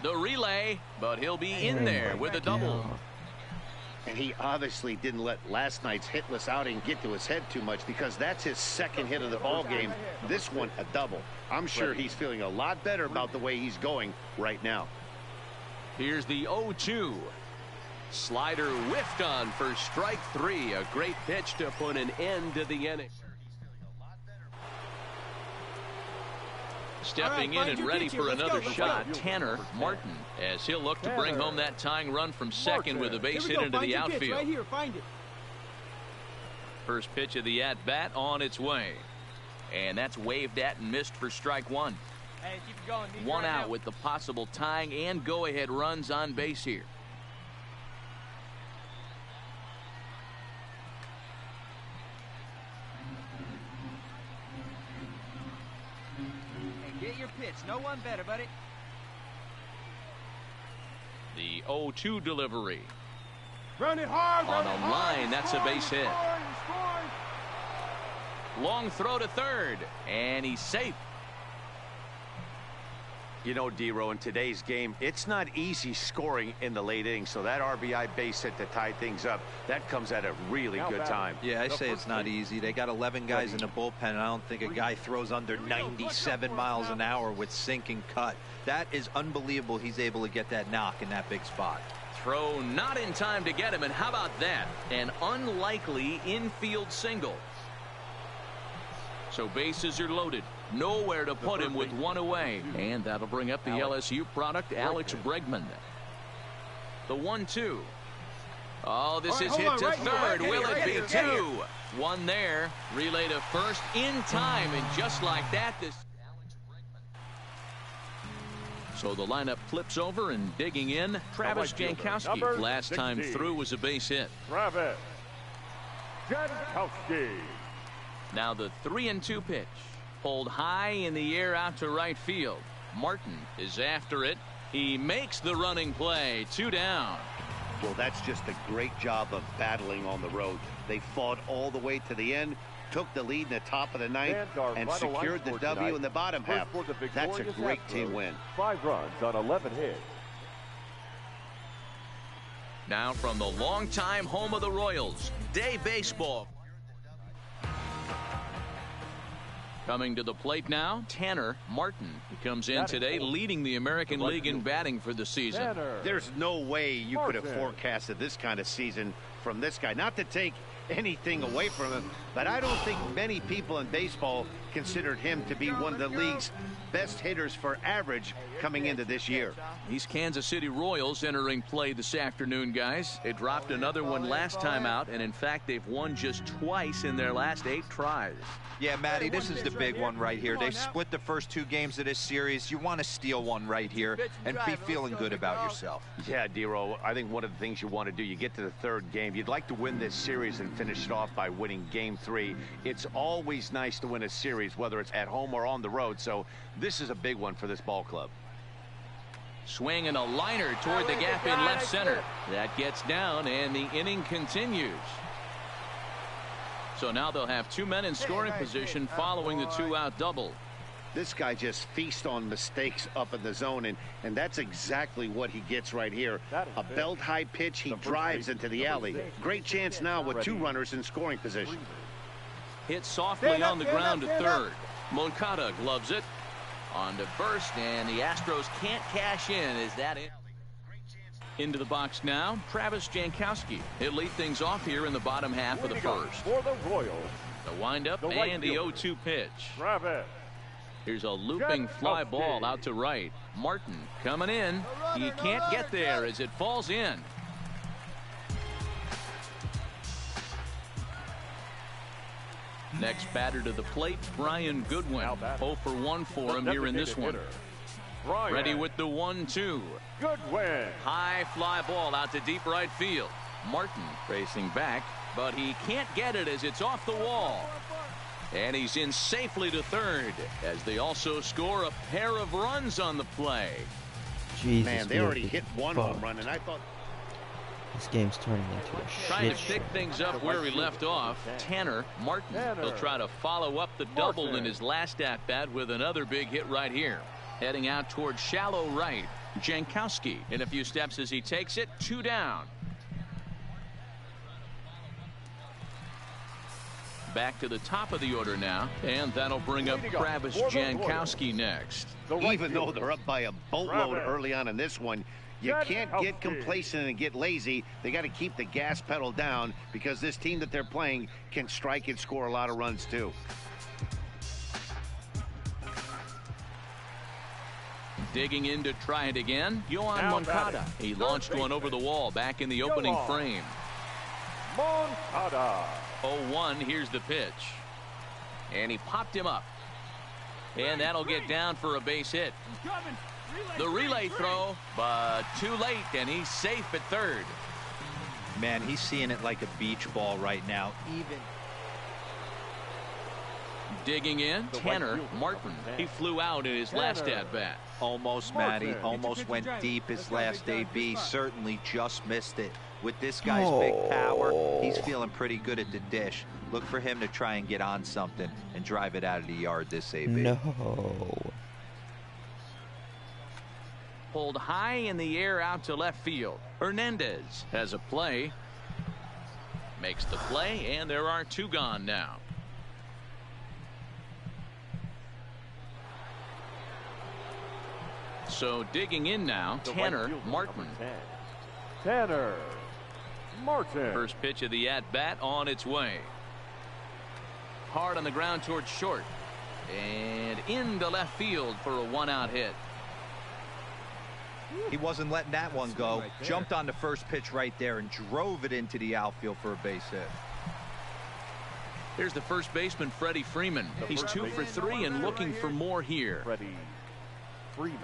The relay, but he'll be in there with a double. And he obviously didn't let last night's hitless outing get to his head too much, because that's his second hit of the ball game. This one a double. I'm sure he's feeling a lot better about the way he's going right now. Here's the 0-2. Slider whiffed on for strike 3. A great pitch to put an end to the inning. Stepping in and ready for another shot, Tanner Martin, as he'll look to bring home that tying run from second with a base hit into the outfield. Right here, find it. First pitch of the at-bat on its way. And that's waved at and missed for strike 1. Hey, keep it going. One out with the possible tying and go-ahead runs on base here. Get your pitch. No one better, buddy. The 0-2 delivery. Run it hard. On a line, that's a base hit. Long throw to third, and he's safe. You know, D-Row, in today's game, it's not easy scoring in the late innings, so that RBI base hit to tie things up, that comes at a really good time. Yeah, I say it's not easy. They got 11 guys in the bullpen, and I don't think a guy throws under 97 miles an hour with sink and cut. That is unbelievable. He's able to get that knock in that big spot. Throw not in time to get him, and how about that? An unlikely infield single. So bases are loaded. Nowhere to put him with one away. And that'll bring up the LSU product, Alex Bregman. The 1-2. Oh, this is hit to third. Will it be 2? One there. Relay to first in time. And just like that, this. So the lineup flips over, and digging in, Travis Jankowski. Last time through was a base hit. Travis Jankowski. Now the 3-2 pitch. Pulled high in the air out to right field. Martin is after it. He makes the running play. 2 down. Well, that's just a great job of battling on the road. They fought all the way to the end, took the lead in the top of the ninth, and secured the W in the bottom half. That's a great team win. 5 runs on 11 hits. Now from the longtime home of the Royals, Day Baseball. Coming to the plate now, Tanner Martin. He comes in today leading the American League in batting for the season. There's no way you could have forecasted this kind of season from this guy. Not to take anything away from him, but I don't think many people in baseball considered him to be one of the league's best hitters for average coming into this year. These Kansas City Royals entering play this afternoon, guys. They dropped another one last time out, and in fact, they've won just twice in their last 8 tries. Yeah, Matty, this is the big one right here. They split the first 2 games of this series. You want to steal one right here and be feeling good about yourself. Yeah, Dero, I think one of the things you want to do, you get to the 3rd game, you'd like to win this series and finish it off by winning Game 3. It's always nice to win a series, whether it's at home or on the road, so this is a big one for this ball club. Swing and a liner toward the gap in left center. That gets down, and the inning continues. So now they'll have 2 men in scoring position following the 2-out double. This guy just feasts on mistakes up in the zone, and that's exactly what he gets right here. A belt-high pitch, he drives into the alley. Great chance now with 2 runners in scoring position. Hit softly on the ground to third. Moncada gloves it. On to first, and the Astros can't cash in. Is that it? Into the box now, Travis Jankowski. He'll lead things off here in the bottom half of the first. For the Royals, the windup and the 0-2 pitch. Travis. Here's a looping fly ball out to right. Martin coming in. He can't get there as it falls in. Next batter to the plate, Brian Goodwin. 0 for 1 for him here in this one. Ready with the 1-2. Goodwin. High fly ball out to deep right field. Martin racing back, but he can't get it as it's off the wall. And he's in safely to third as they also score a pair of runs on the play. Jesus, man, they already hit 1 home run, and I thought this game's turning into a shit Trying to show. pick things up where he left off. Tanner Martin. He'll try to follow up the double in his last at-bat with another big hit right here. Heading out towards shallow right. Jankowski in a few steps as he takes it. 2 down. Back to the top of the order now, and that'll bring up Travis Jankowski next. Even though they're up by a boatload early on in this one, you can't get complacent and get lazy. They got to keep the gas pedal down because this team that they're playing can strike and score a lot of runs too. Digging in to try it again, Yoan Moncada. He launched one over the wall back in the opening frame. Moncada. 0-1, here's the pitch. And he popped him up. And that'll get down for a base hit. The relay throw, but too late, and he's safe at third. Man, he's seeing it like a beach ball right now. Even. Digging in, Tanner Martin. He flew out in his last at-bat. Almost, Matty. Almost went deep his last AB. Certainly just missed it. With this guy's big power, he's feeling pretty good at the dish. Look for him to try and get on something and drive it out of the yard this AB. No. Pulled high in the air out to left field. Hernandez has a play. Makes the play, and there are 2 gone now. So digging in now, Tanner Martin. Tanner Martin. First pitch of the at-bat on its way. Hard on the ground towards short. And into left field for a 1-out hit. He wasn't letting that one go. Jumped on the first pitch right there and drove it into the outfield for a base hit. Here's the first baseman, Freddie Freeman. He's 2 for 3 and looking for more here. Freddie Freeman.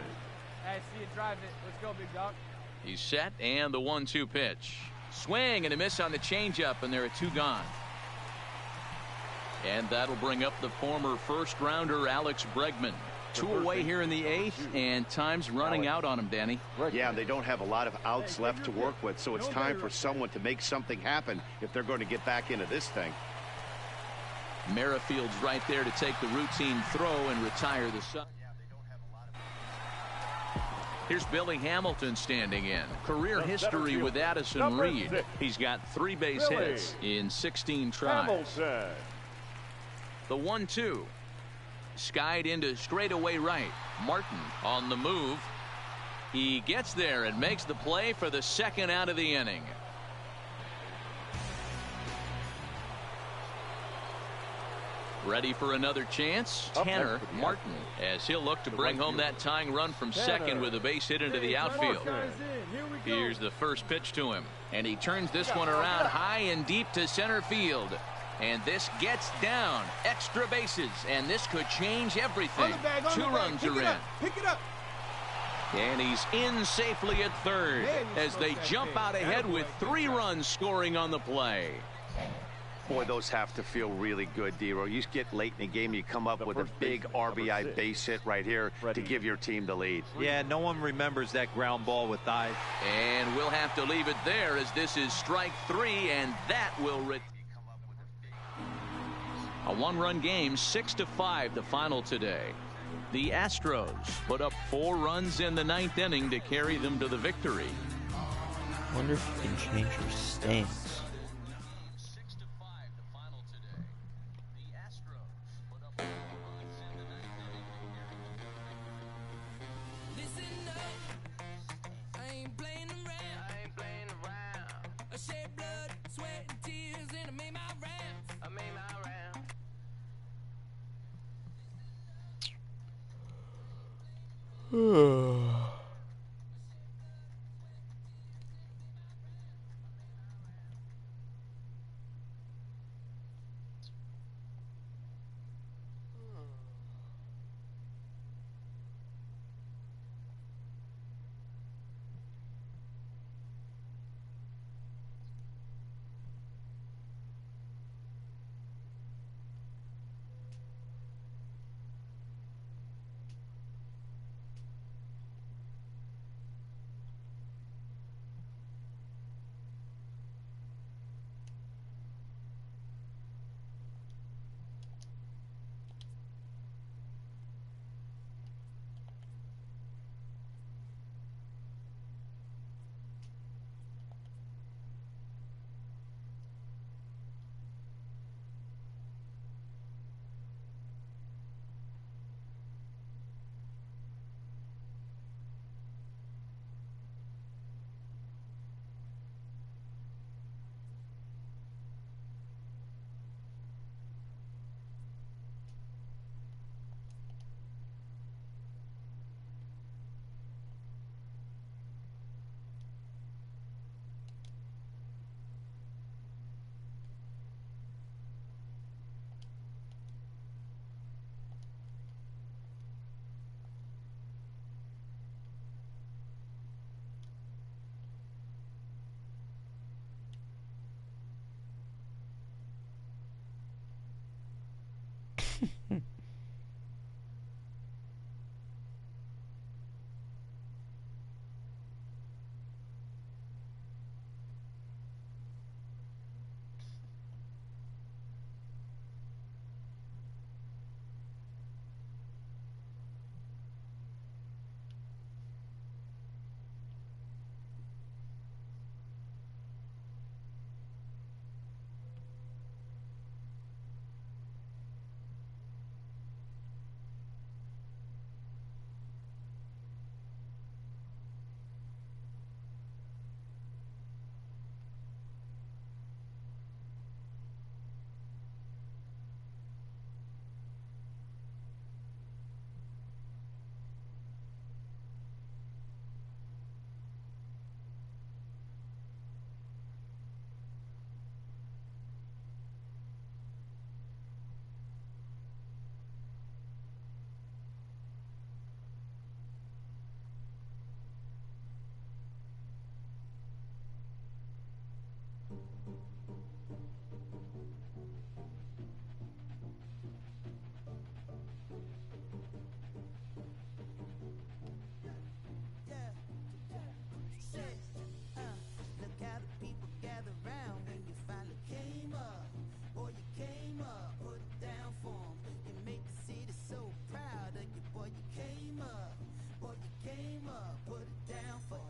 Hey, see you drive it. Let's go, big dog. He's set, and the 1-2 pitch. Swing and a miss on the changeup, and there are 2 gone. And that'll bring up the former first-rounder Alex Bregman. 2 away here in the 8th, and time's running out on him, Danny. Yeah, they don't have a lot of outs left to work with, so it's time for someone to make something happen if they're going to get back into this thing. Merrifield's right there to take the routine throw and retire the sub. Here's Billy Hamilton standing in. Career history with Addison Reed. He's got 3 base hits in 16 tries. The 1-2. Skied into straightaway right. Martin on the move. He gets there and makes the play for the 2nd out of the inning. Ready for another chance? Tanner Martin, as he'll look to bring home that tying run from second with a base hit into the outfield. Here's the first pitch to him, and he turns this one around high and deep to center field. And this gets down. Extra bases, and this could change everything. 2 runs are in. Pick it up. And he's in safely at third as they jump out ahead with 3 runs scoring on the play. Boy, those have to feel really good, D-Row. You get late in the game, you come up with a big RBI base hit right here to give your team the lead. Yeah, no one remembers that ground ball with eyes. And we'll have to leave it there as this is strike 3, and that will a 1-run game, 6-5 the final today. The Astros put up 4 runs in the 9th inning to carry them to the victory. Wonder if you can change your stance.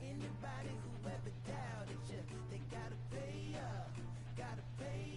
Anybody who ever doubted you, they gotta pay up, gotta pay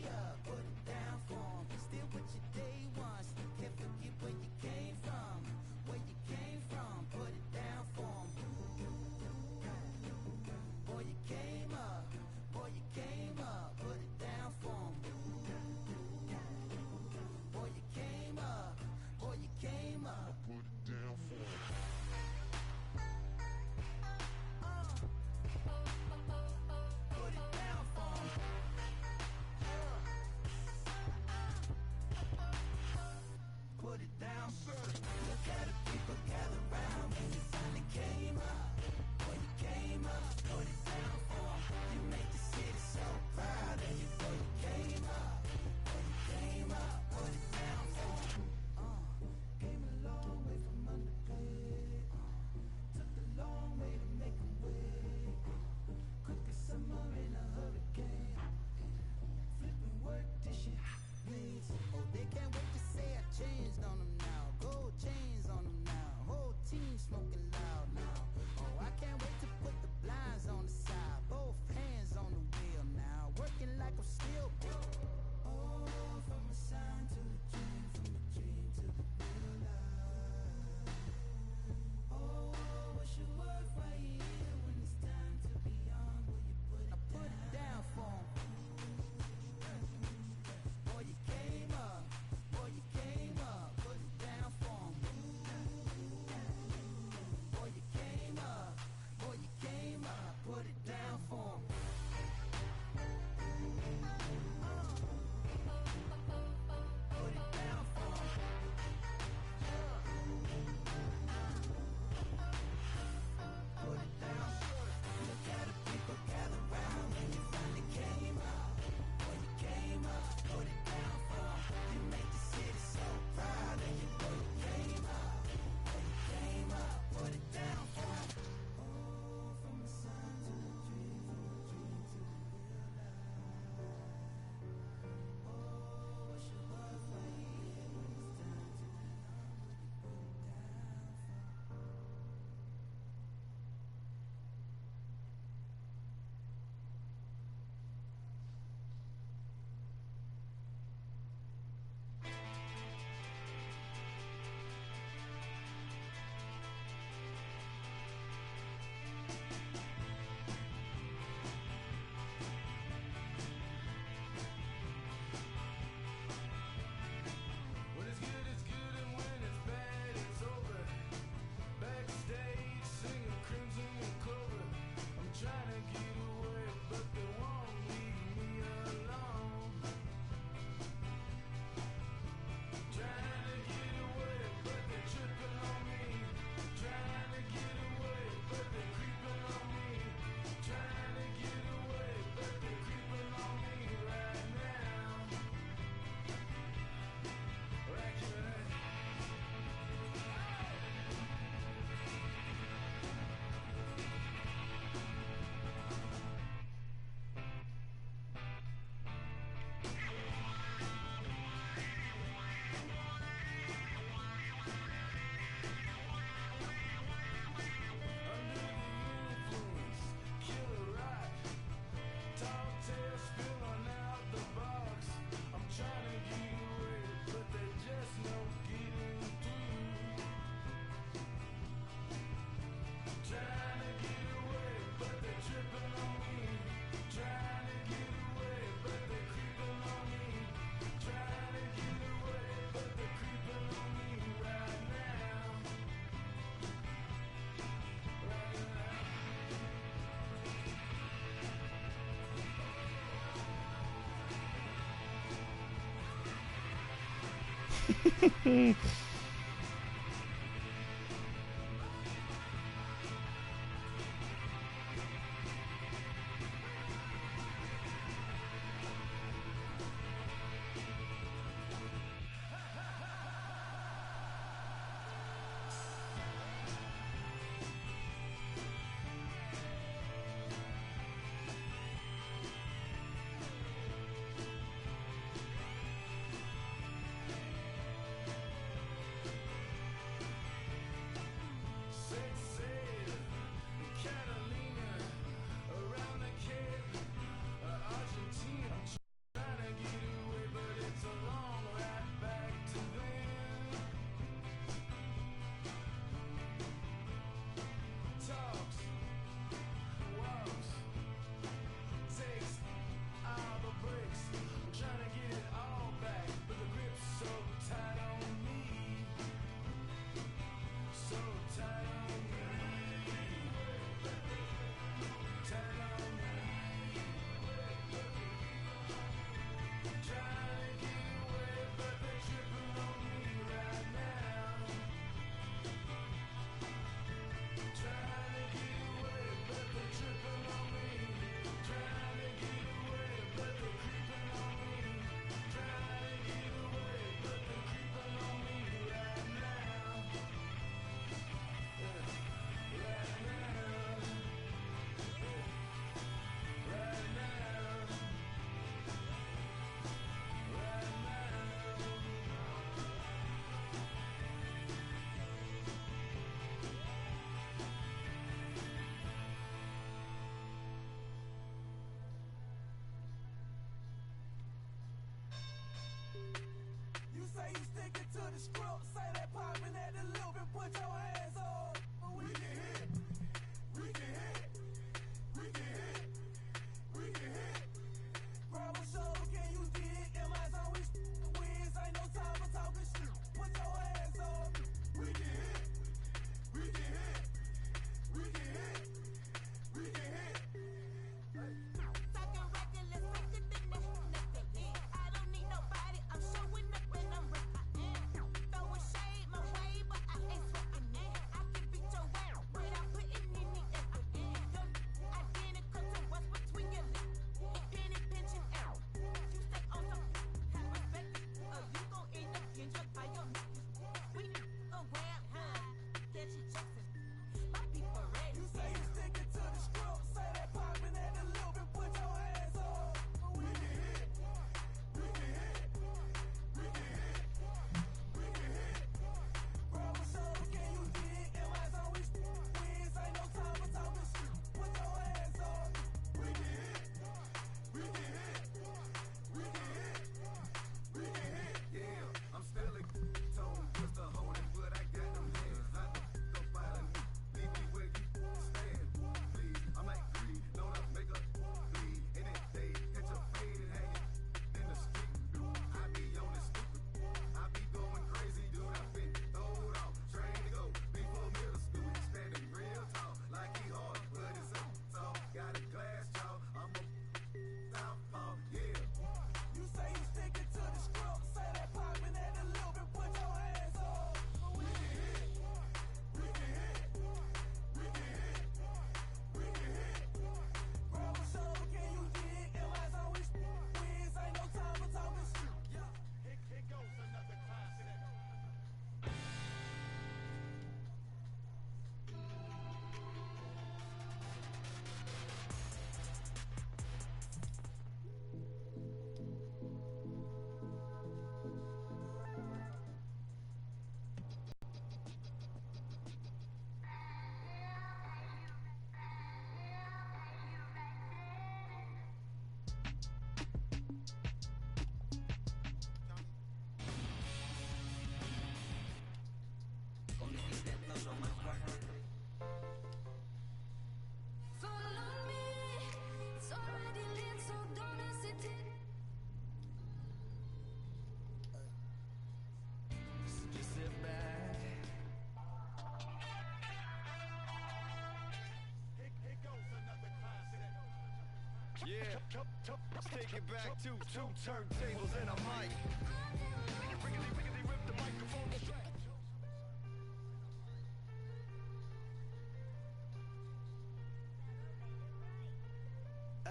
Let's take it back to two turntables and a mic.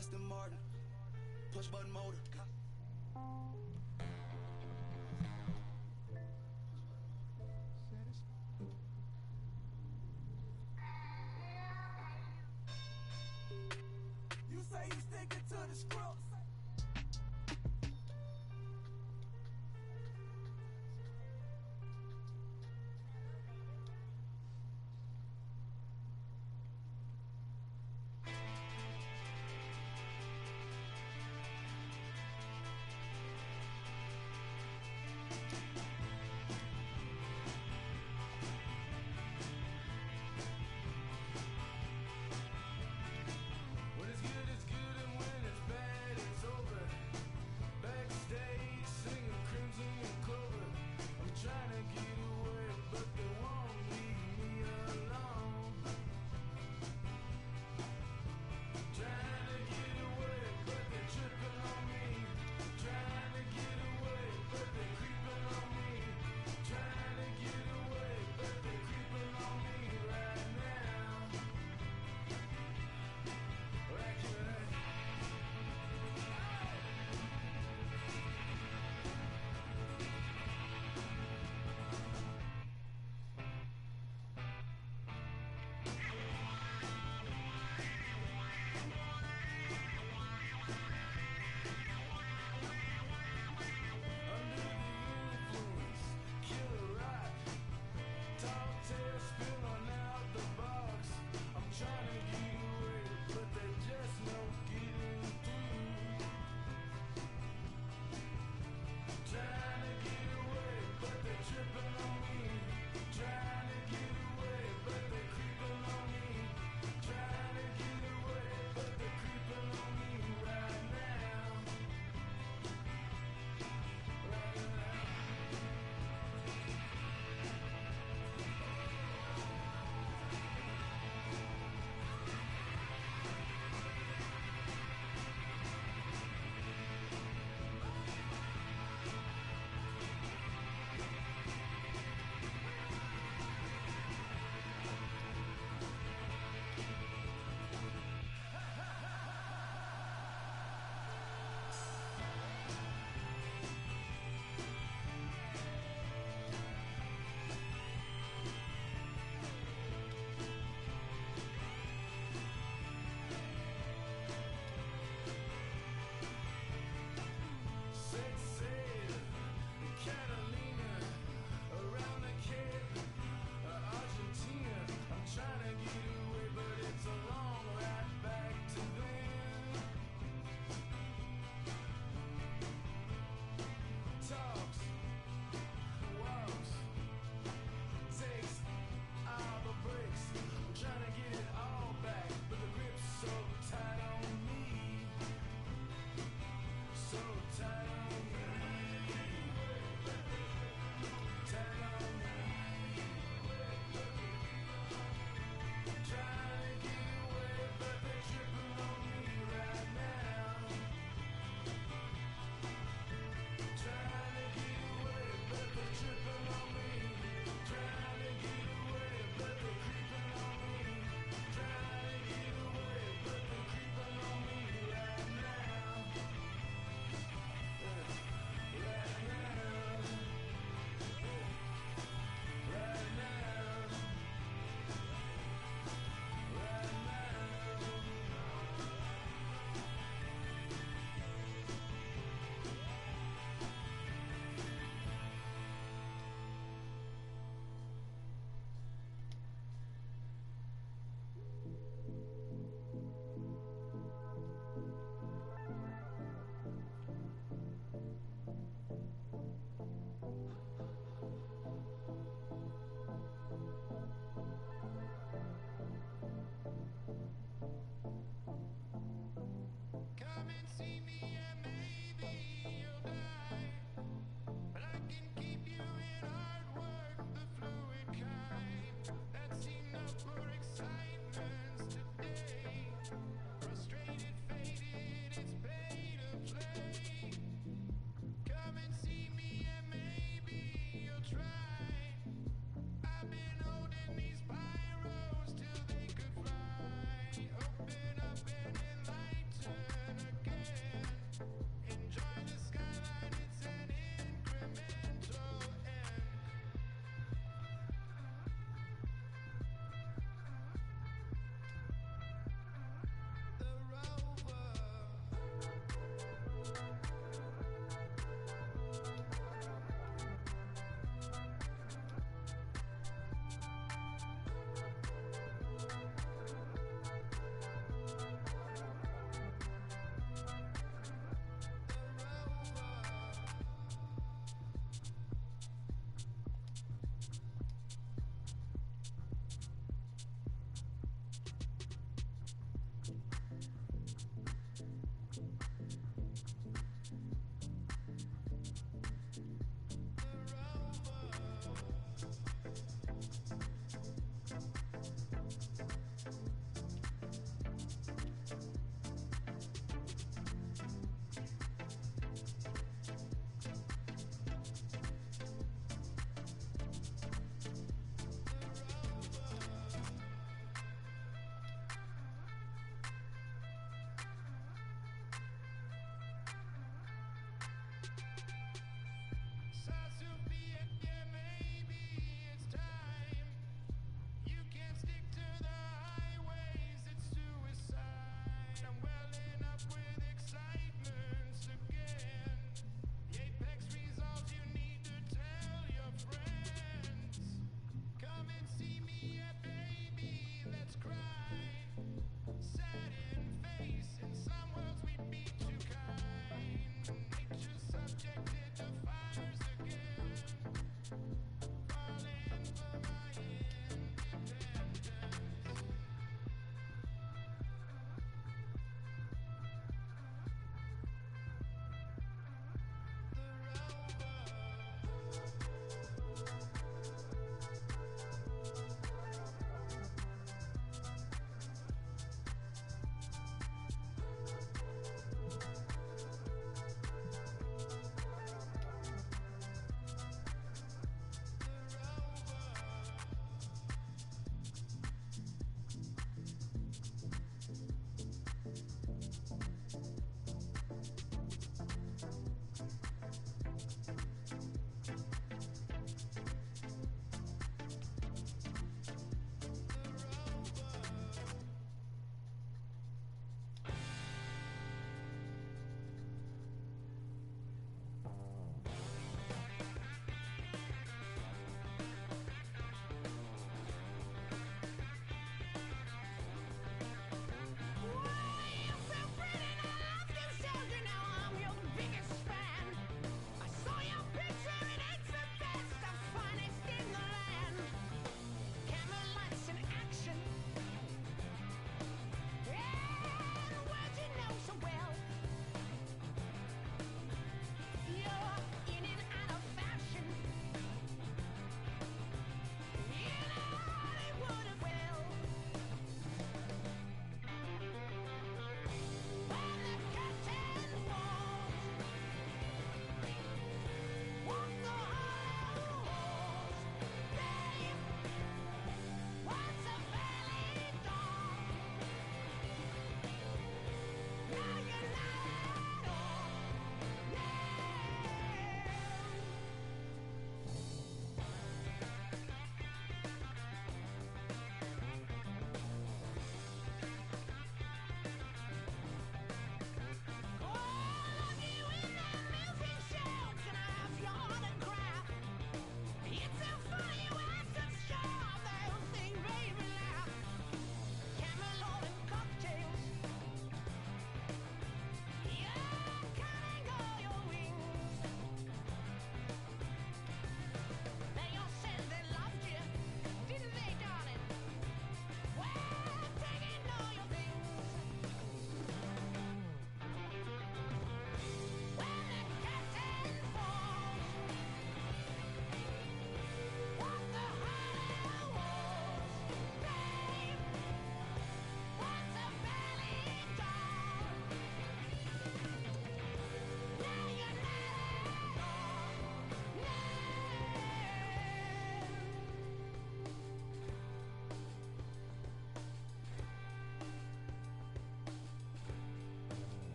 Aston Martin, push button motor. You say you sticking to the script.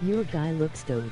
Your guy looks dope.